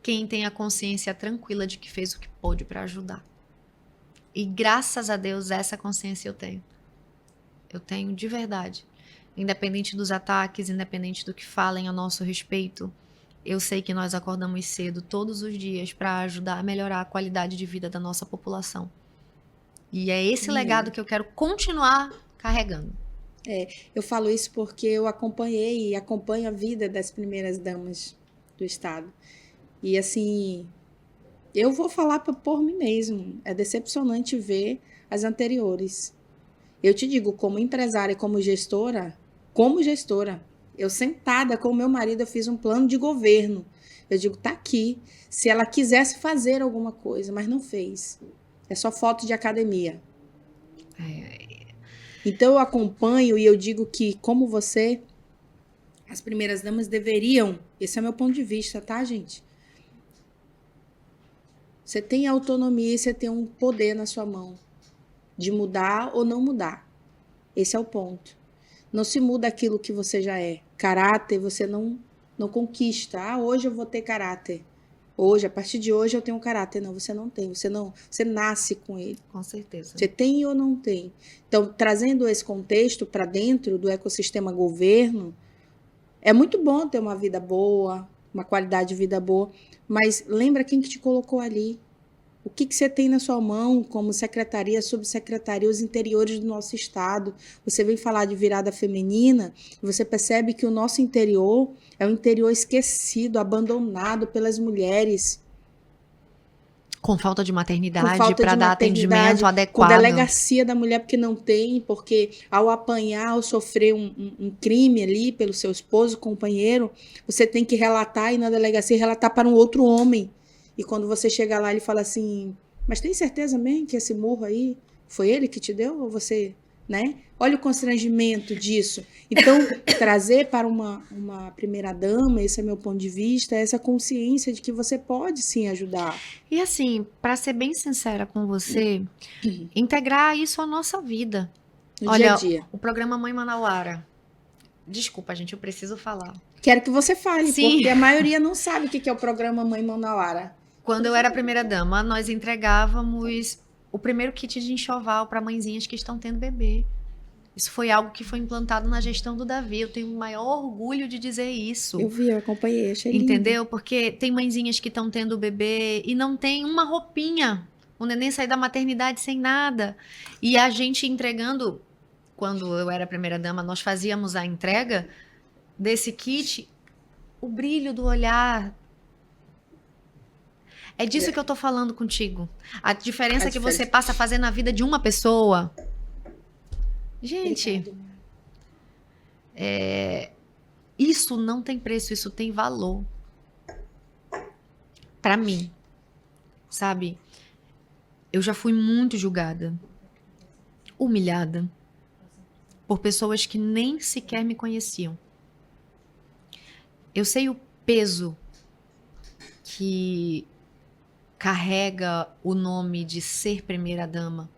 quem tem a consciência tranquila de que fez o que pôde para ajudar. E graças a Deus essa consciência eu tenho. Eu tenho de verdade. Independente dos ataques, independente do que falem a nosso respeito, eu sei que nós acordamos cedo todos os dias para ajudar a melhorar a qualidade de vida da nossa população. E é esse legado que eu quero continuar carregando. Eu falo isso porque eu acompanhei e acompanho a vida das primeiras damas do Estado. E assim, eu vou falar por mim mesmo. É decepcionante ver as anteriores. Eu te digo, como empresária e como gestora, eu sentada com o meu marido, eu fiz um plano de governo. Eu digo, tá aqui. Se ela quisesse fazer alguma coisa, mas não fez. É só foto de academia. Então eu acompanho e eu digo que, como você, as primeiras damas deveriam, esse é o meu ponto de vista, tá, gente? Você tem autonomia e você tem um poder na sua mão de mudar ou não mudar. Esse é o ponto. Não se muda aquilo que você já é. Caráter você não conquista. Ah, hoje eu vou ter caráter. Hoje, a partir de hoje eu tenho caráter. Não, você não tem. Você nasce com ele. Com certeza. Você tem ou não tem. Então, trazendo esse contexto para dentro do ecossistema governo, é muito bom ter uma vida boa, uma qualidade de vida boa, mas lembra quem que te colocou ali. O que você tem na sua mão como secretaria, subsecretaria, os interiores do nosso estado? Você vem falar de virada feminina e você percebe que o nosso interior é um interior esquecido, abandonado pelas mulheres. Com falta de maternidade para dar atendimento adequado. Com delegacia da mulher porque não tem, porque ao apanhar, ao sofrer um crime ali pelo seu esposo, companheiro, você tem que relatar e na delegacia relatar para um outro homem. E quando você chega lá, ele fala assim, mas tem certeza mesmo que esse murro aí foi ele que te deu? Ou você, né? Olha o constrangimento disso. Então, trazer para uma primeira dama, esse é meu ponto de vista, essa consciência de que você pode sim ajudar. E assim, para ser bem sincera com você, integrar isso à nossa vida. No dia a dia. O programa Mãe Manauara. Desculpa, gente, eu preciso falar. Quero que você fale, Sim. Porque a maioria não sabe o que é o programa Mãe Manauara. Quando eu era primeira-dama, nós entregávamos o primeiro kit de enxoval para mãezinhas que estão tendo bebê. Isso foi algo que foi implantado na gestão do Davi. Eu tenho o maior orgulho de dizer isso. Eu vi, eu acompanhei, achei lindo. Entendeu? Porque tem mãezinhas que estão tendo bebê e não tem uma roupinha. O neném sai da maternidade sem nada. E a gente entregando, quando eu era primeira-dama, nós fazíamos a entrega desse kit, o brilho do olhar. É disso que eu tô falando contigo. A diferença que você passa a fazer na vida de uma pessoa. Gente, isso não tem preço, isso tem valor. Pra mim, sabe? Eu já fui muito julgada, humilhada, por pessoas que nem sequer me conheciam. Eu sei o peso que carrega o nome de ser primeira-dama,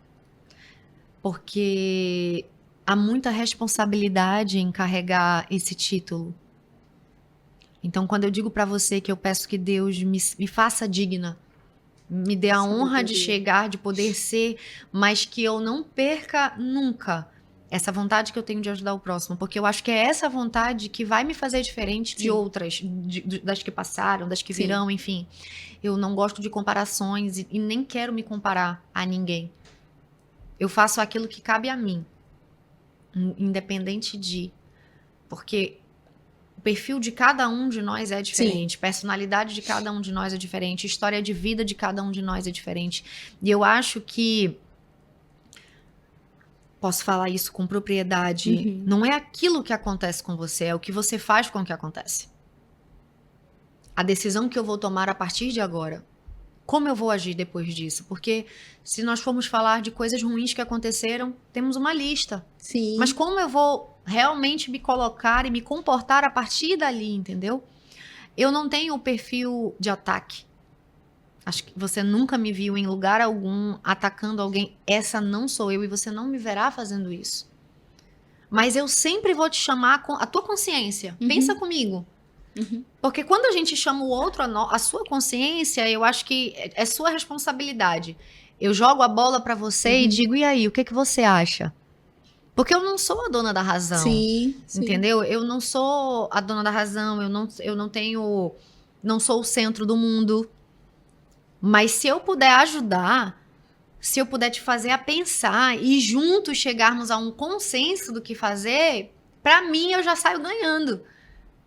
porque há muita responsabilidade em carregar esse título. Então, quando eu digo para você que eu peço que Deus me faça digna, me dê a honra de chegar, de poder ser, mas que eu não perca nunca essa vontade que eu tenho de ajudar o próximo, porque eu acho que é essa vontade que vai me fazer diferente de outras, das que passaram, das que virão, enfim. Eu não gosto de comparações e nem quero me comparar a ninguém. Eu faço aquilo que cabe a mim, independente de... Porque o perfil de cada um de nós é diferente, personalidade de cada um de nós é diferente, história de vida de cada um de nós é diferente. E eu acho que posso falar isso com propriedade, não é aquilo que acontece com você, é o que você faz com o que acontece. A decisão que eu vou tomar a partir de agora. Como eu vou agir depois disso? Porque se nós formos falar de coisas ruins que aconteceram, temos uma lista. Sim. Mas como eu vou realmente me colocar e me comportar a partir dali, entendeu? Eu não tenho o perfil de ataque. Acho que você nunca me viu em lugar algum atacando alguém. Essa não sou eu e você não me verá fazendo isso. Mas eu sempre vou te chamar com a tua consciência. Pensa comigo. Porque quando a gente chama o outro a sua consciência, eu acho que é sua responsabilidade. Eu jogo a bola pra você e digo, e aí, o que você acha? Porque eu não sou a dona da razão. Sim. Entendeu? Eu não sou a dona da razão, eu não tenho... Não sou o centro do mundo. Mas se eu puder ajudar, se eu puder te fazer a pensar e juntos chegarmos a um consenso do que fazer, pra mim eu já saio ganhando.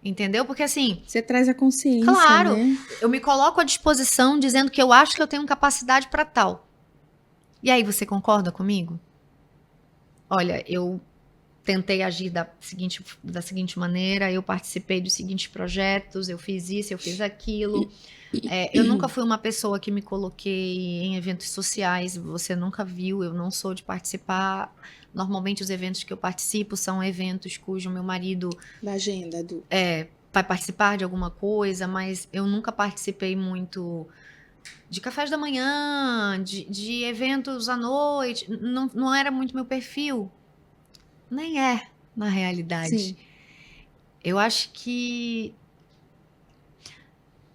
Entendeu? Porque assim... Você traz a consciência, Claro, né? eu me coloco à disposição dizendo que eu acho que eu tenho capacidade pra tal. E aí, você concorda comigo? Olha, eu tentei agir da seguinte maneira, eu participei dos seguintes projetos, eu fiz isso, eu fiz aquilo. Eu nunca fui uma pessoa que me coloquei em eventos sociais, você nunca viu, eu não sou de participar. Normalmente os eventos que eu participo são eventos cujo meu marido... Da agenda, vai participar de alguma coisa, mas eu nunca participei muito de cafés da manhã, de eventos à noite, não era muito meu perfil. Nem é, na realidade. Sim. Eu acho que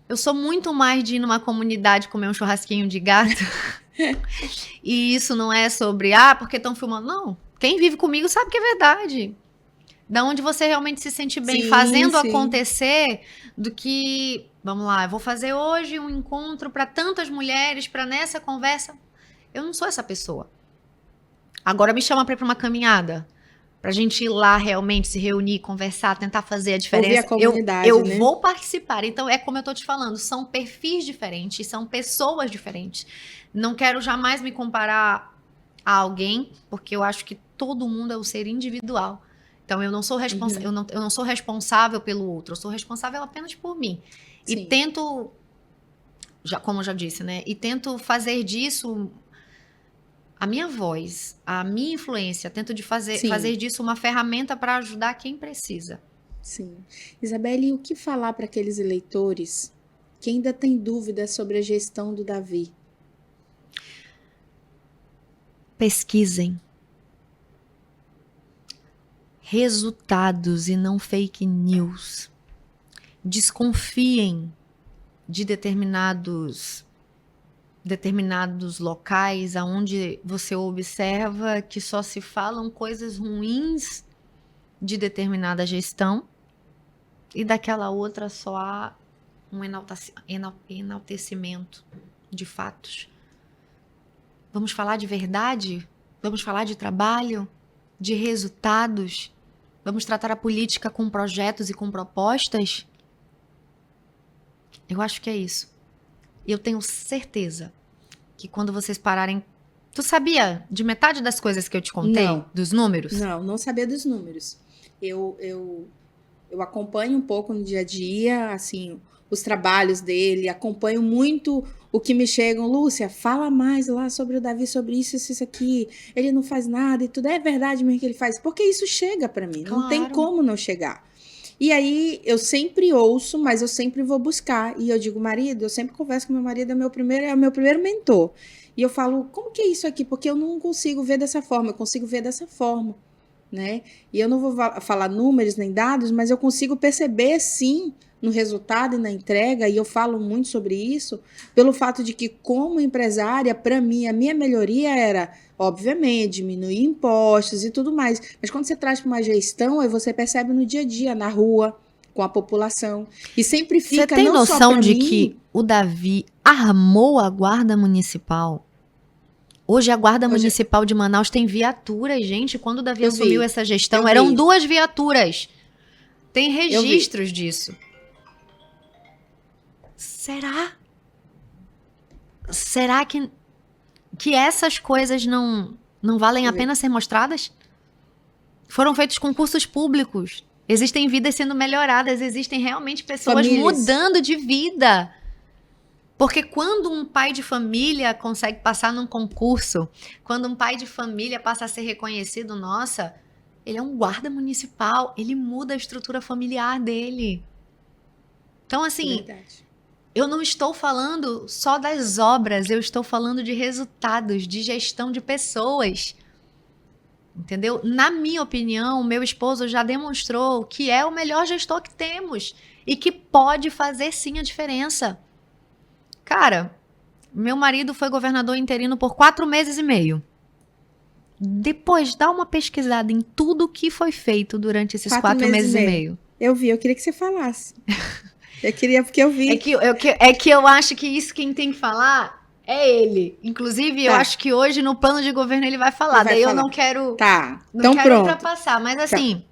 eu sou muito mais de ir numa comunidade comer um churrasquinho de gato. E isso não é sobre, porque estão filmando. Não, quem vive comigo sabe que é verdade. Da onde você realmente se sente bem fazendo acontecer, do que, vamos lá, eu vou fazer hoje um encontro para tantas mulheres, para nessa conversa. Eu não sou essa pessoa. Agora me chama para ir para uma caminhada, pra gente ir lá realmente se reunir, conversar, tentar fazer a diferença. Ouvir a comunidade, eu né? vou participar. Então, é como eu tô te falando, são perfis diferentes, são pessoas diferentes. Não quero jamais me comparar a alguém, porque eu acho que todo mundo é um ser individual. Então, eu não sou eu não sou responsável pelo outro, eu sou responsável apenas por mim. Sim. E tento, como eu já disse, né? E tento fazer disso a minha voz, a minha influência, tento fazer disso uma ferramenta para ajudar quem precisa. Sim. Isabelle, o que falar para aqueles eleitores que ainda têm dúvidas sobre a gestão do Davi? Pesquisem resultados e não fake news. Desconfiem de determinados locais onde você observa que só se falam coisas ruins de determinada gestão e daquela outra só há um enaltecimento de fatos. Vamos falar de verdade? Vamos falar de trabalho? De resultados? Vamos tratar a política com projetos e com propostas? Eu acho que é isso. E eu tenho certeza que quando vocês pararem... Tu sabia de metade das coisas que eu te contei? Não. Dos números? Não sabia dos números. Eu acompanho um pouco no dia a dia, assim, os trabalhos dele, acompanho muito o que me chegam. Lúcia, fala mais lá sobre o Davi, sobre isso aqui. Ele não faz nada e tudo. É verdade mesmo que ele faz? Porque isso chega para mim, Claro. Não tem como não chegar. E aí, eu sempre ouço, mas eu sempre vou buscar. E eu digo, marido, eu sempre converso com meu marido, é o meu primeiro mentor. E eu falo, como que é isso aqui? Porque eu não consigo ver dessa forma, eu consigo ver dessa forma, né? E eu não vou falar números nem dados, mas eu consigo perceber, sim, no resultado e na entrega, e eu falo muito sobre isso, pelo fato de que, como empresária, para mim, a minha melhoria era, obviamente, diminuir impostos e tudo mais. Mas quando você traz para uma gestão, aí você percebe no dia a dia, na rua, com a população. E sempre fica, Você tem não noção só pra de mim, que o Davi armou a Guarda Municipal? Hoje a Guarda Municipal de Manaus tem viaturas, gente. Quando o Davi assumiu essa gestão, eram 2 viaturas. Tem registros disso. Será que essas coisas não valem a pena ser mostradas? Foram feitos concursos públicos. Existem vidas sendo melhoradas. Existem realmente pessoas mudando de vida. Porque quando um pai de família consegue passar num concurso, quando um pai de família passa a ser reconhecido, nossa, ele é um guarda municipal, ele muda a estrutura familiar dele. Então, assim, Eu não estou falando só das obras, eu estou falando de resultados, de gestão de pessoas. Entendeu? Na minha opinião, meu esposo já demonstrou que é o melhor gestor que temos e que pode fazer sim a diferença. Cara, meu marido foi governador interino por 4 meses e meio. Depois, dá uma pesquisada em tudo que foi feito durante esses 4 meses e meio. Eu vi, eu queria que você falasse. Eu queria, porque eu vi. É que eu acho que isso quem tem que falar é ele. Inclusive, eu acho que hoje no plano de governo ele vai falar. Daí eu não quero, não quero ultrapassar. Mas assim,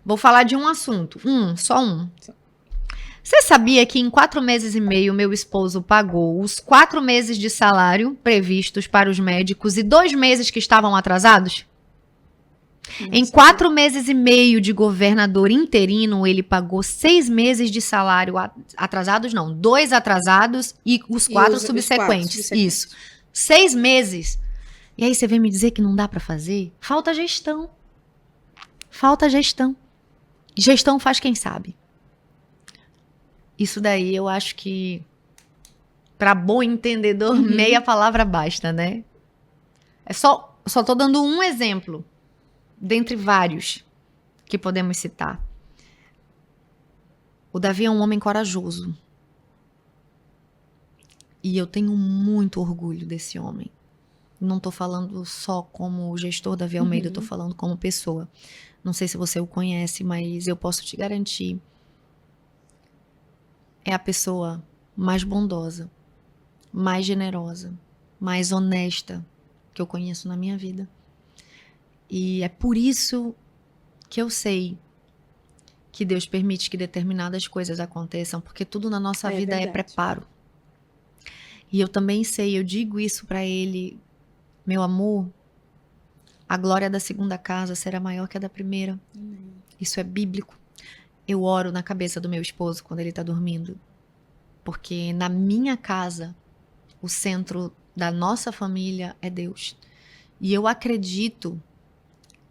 vou falar de um assunto. Só um. Você sabia que em 4 meses e meio meu esposo pagou os 4 meses de salário previstos para os médicos e 2 meses que estavam atrasados? Em 4 meses e meio de governador interino, ele pagou 6 meses de salário atrasados, não, 2 atrasados e os 4 subsequentes. Isso. 6 meses. E aí você vem me dizer que não dá para fazer? Falta gestão. Falta gestão. Gestão faz quem sabe. Isso daí eu acho que para bom entendedor, meia palavra basta, né? Só tô dando um exemplo. Dentre vários que podemos citar. O Davi é um homem corajoso. E eu tenho muito orgulho desse homem. Não estou falando só como gestor Davi Almeida, estou falando como pessoa. Não sei se você o conhece, mas eu posso te garantir. É a pessoa mais bondosa, mais generosa, mais honesta que eu conheço na minha vida. E é por isso que eu sei que Deus permite que determinadas coisas aconteçam, porque tudo na nossa vida é preparo. E eu também sei, eu digo isso para ele, meu amor, a glória da segunda casa será maior que a da primeira. Isso é bíblico. Eu oro na cabeça do meu esposo quando ele está dormindo, porque na minha casa, o centro da nossa família é Deus. E eu acredito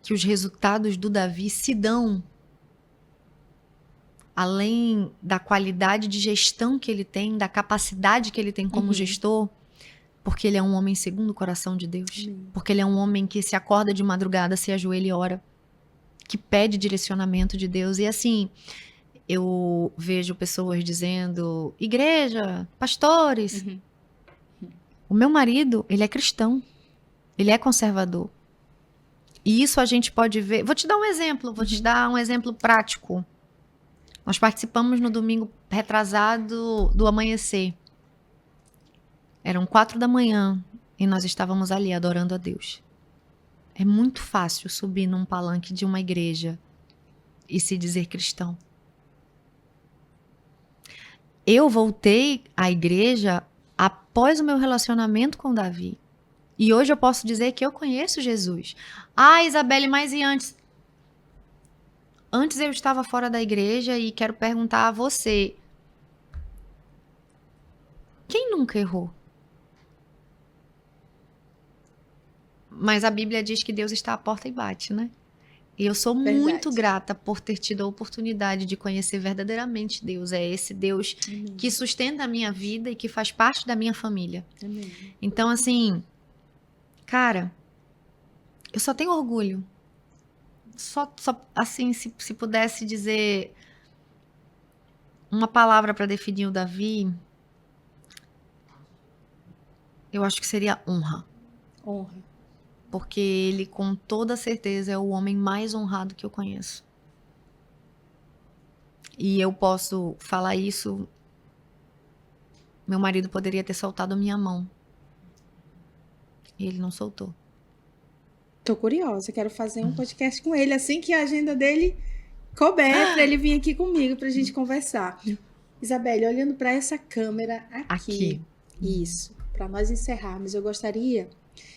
que os resultados do Davi se dão além da qualidade de gestão que ele tem, da capacidade que ele tem como gestor, porque ele é um homem segundo o coração de Deus, porque ele é um homem que se acorda de madrugada, se ajoelha e ora, que pede direcionamento de Deus. E assim, eu vejo pessoas dizendo, igreja, pastores. O meu marido, ele é cristão, ele é conservador. E isso a gente pode ver. Vou te dar um exemplo, vou te dar um exemplo prático. Nós participamos no domingo retrasado do amanhecer. Eram 4 da manhã e nós estávamos ali adorando a Deus. É muito fácil subir num palanque de uma igreja e se dizer cristão. Eu voltei à igreja após o meu relacionamento com Davi. E hoje eu posso dizer que eu conheço Jesus. Ah, Isabelle, mas e antes? Antes eu estava fora da igreja e quero perguntar a você. Quem nunca errou? Mas a Bíblia diz que Deus está à porta e bate, né? E eu sou muito grata por ter tido a oportunidade de conhecer verdadeiramente Deus. É esse Deus que sustenta a minha vida e que faz parte da minha família. Então, assim, cara, eu só tenho orgulho. Só assim, se pudesse dizer uma palavra para definir o Davi, eu acho que seria honra. Honra. Porque ele, com toda certeza, é o homem mais honrado que eu conheço. E eu posso falar isso. Meu marido poderia ter soltado minha mão. E ele não soltou. Tô curiosa, quero fazer um podcast com ele assim que a agenda dele couber, para ele vir aqui comigo pra gente conversar. Isabelle, olhando para essa câmera aqui. Isso, para nós encerrarmos, eu gostaria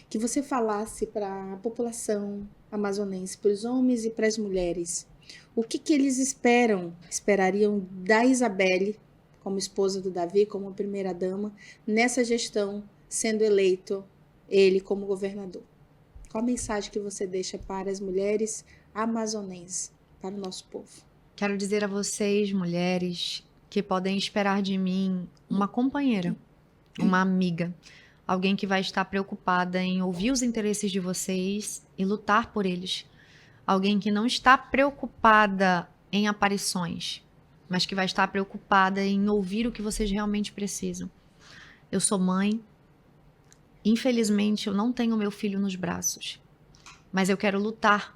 que você falasse para a população amazonense, para os homens e para as mulheres, o que eles esperariam da Isabelle, como esposa do Davi, como primeira-dama, nessa gestão, sendo eleito ele como governador. Qual a mensagem que você deixa para as mulheres amazonenses, para o nosso povo? Quero dizer a vocês, mulheres, que podem esperar de mim uma companheira, uma amiga, alguém que vai estar preocupada em ouvir os interesses de vocês e lutar por eles. Alguém que não está preocupada em aparições, mas que vai estar preocupada em ouvir o que vocês realmente precisam. Eu sou mãe. Infelizmente, eu não tenho meu filho nos braços, mas eu quero lutar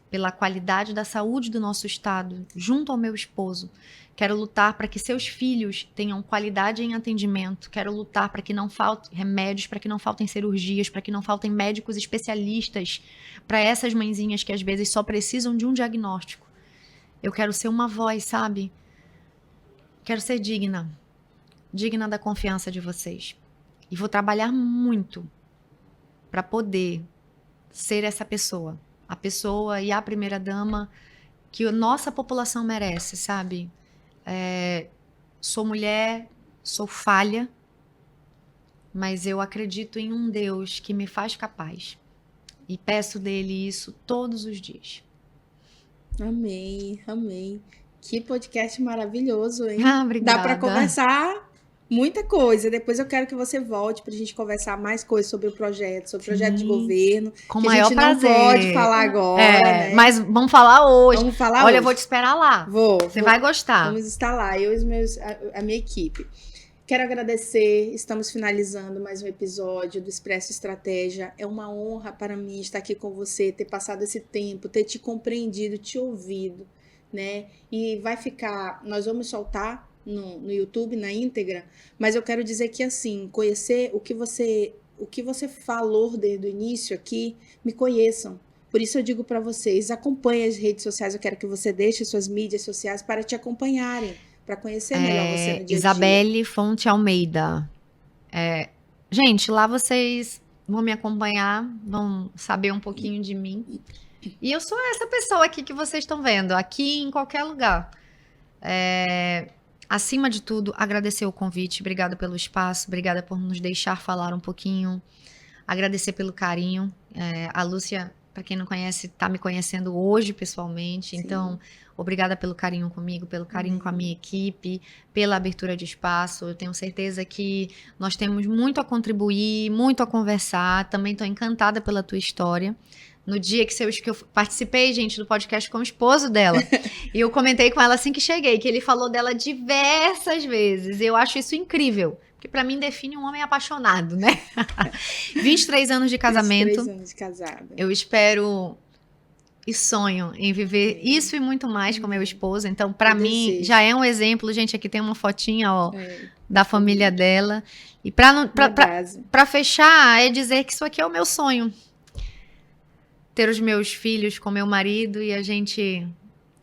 pela qualidade da saúde do nosso estado, junto ao meu esposo. Quero lutar para que seus filhos tenham qualidade em atendimento. Quero lutar para que não faltem remédios, para que não faltem cirurgias, para que não faltem médicos especialistas para essas mãezinhas que às vezes só precisam de um diagnóstico. Eu quero ser uma voz, sabe? Quero ser digna da confiança de vocês. E vou trabalhar muito para poder ser essa pessoa. A pessoa e a primeira-dama que a nossa população merece, sabe? Sou mulher, sou falha, mas eu acredito em um Deus que me faz capaz. E peço dele isso todos os dias. Amém, amém. Que podcast maravilhoso, hein? Obrigada. Dá para conversar muita coisa. Depois eu quero que você volte para a gente conversar mais coisas sobre o projeto, sobre o projeto de governo. Com que maior a gente prazer. não pode falar agora, né? Mas vamos falar hoje. Vamos falar Olha, hoje. eu vou te esperar lá. Você vai gostar. Vamos estar lá, eu e a minha equipe. Quero agradecer, estamos finalizando mais um episódio do Expresso Estratégia. É uma honra para mim estar aqui com você, ter passado esse tempo, ter te compreendido, te ouvido, né? E vai ficar, nós vamos soltar no YouTube, na íntegra, mas eu quero dizer que, assim, conhecer o que você falou desde o início aqui, me conheçam. Por isso eu digo para vocês, acompanhem as redes sociais, eu quero que você deixe suas mídias sociais para te acompanharem, para conhecer melhor você no dia a dia. Isabelle Fonte Almeida. Gente, lá vocês vão me acompanhar, vão saber um pouquinho de mim. E eu sou essa pessoa aqui que vocês estão vendo, aqui em qualquer lugar. Acima de tudo, agradecer o convite, obrigada pelo espaço, obrigada por nos deixar falar um pouquinho, agradecer pelo carinho. A Lúcia, para quem não conhece, está me conhecendo hoje pessoalmente, Sim. Então, obrigada pelo carinho comigo, pelo carinho com a minha equipe, pela abertura de espaço. Eu tenho certeza que nós temos muito a contribuir, muito a conversar, também estou encantada pela tua história. No dia que eu participei, gente, do podcast com o esposo dela. E eu comentei com ela assim que cheguei, que ele falou dela diversas vezes. Eu acho isso incrível. Porque pra mim define um homem apaixonado, né? 23 anos de casamento. 23 anos de casada. Eu espero e sonho em viver isso e muito mais com meu esposo. Então, pra mim, já é um exemplo. Gente, aqui tem uma fotinha, ó, da família dela. E pra fechar, é dizer que isso aqui é o meu sonho. Ter os meus filhos com meu marido e a gente,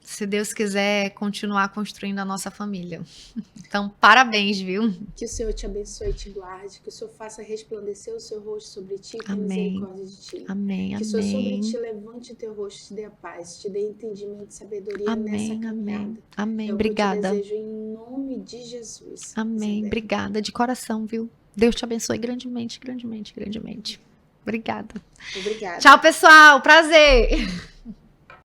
se Deus quiser, continuar construindo a nossa família. Então, parabéns, viu? Que o Senhor te abençoe e te guarde, que o Senhor faça resplandecer o seu rosto sobre ti e tenha misericórdia de ti. Amém, que o Senhor sobre ti levante o teu rosto, te dê a paz, te dê entendimento e sabedoria nessa caminhada. Amém, obrigada. Eu te desejo em nome de Jesus. Amém, obrigada, de coração, viu? Deus te abençoe grandemente, grandemente, grandemente. Obrigada. Obrigada. Tchau, pessoal. Prazer.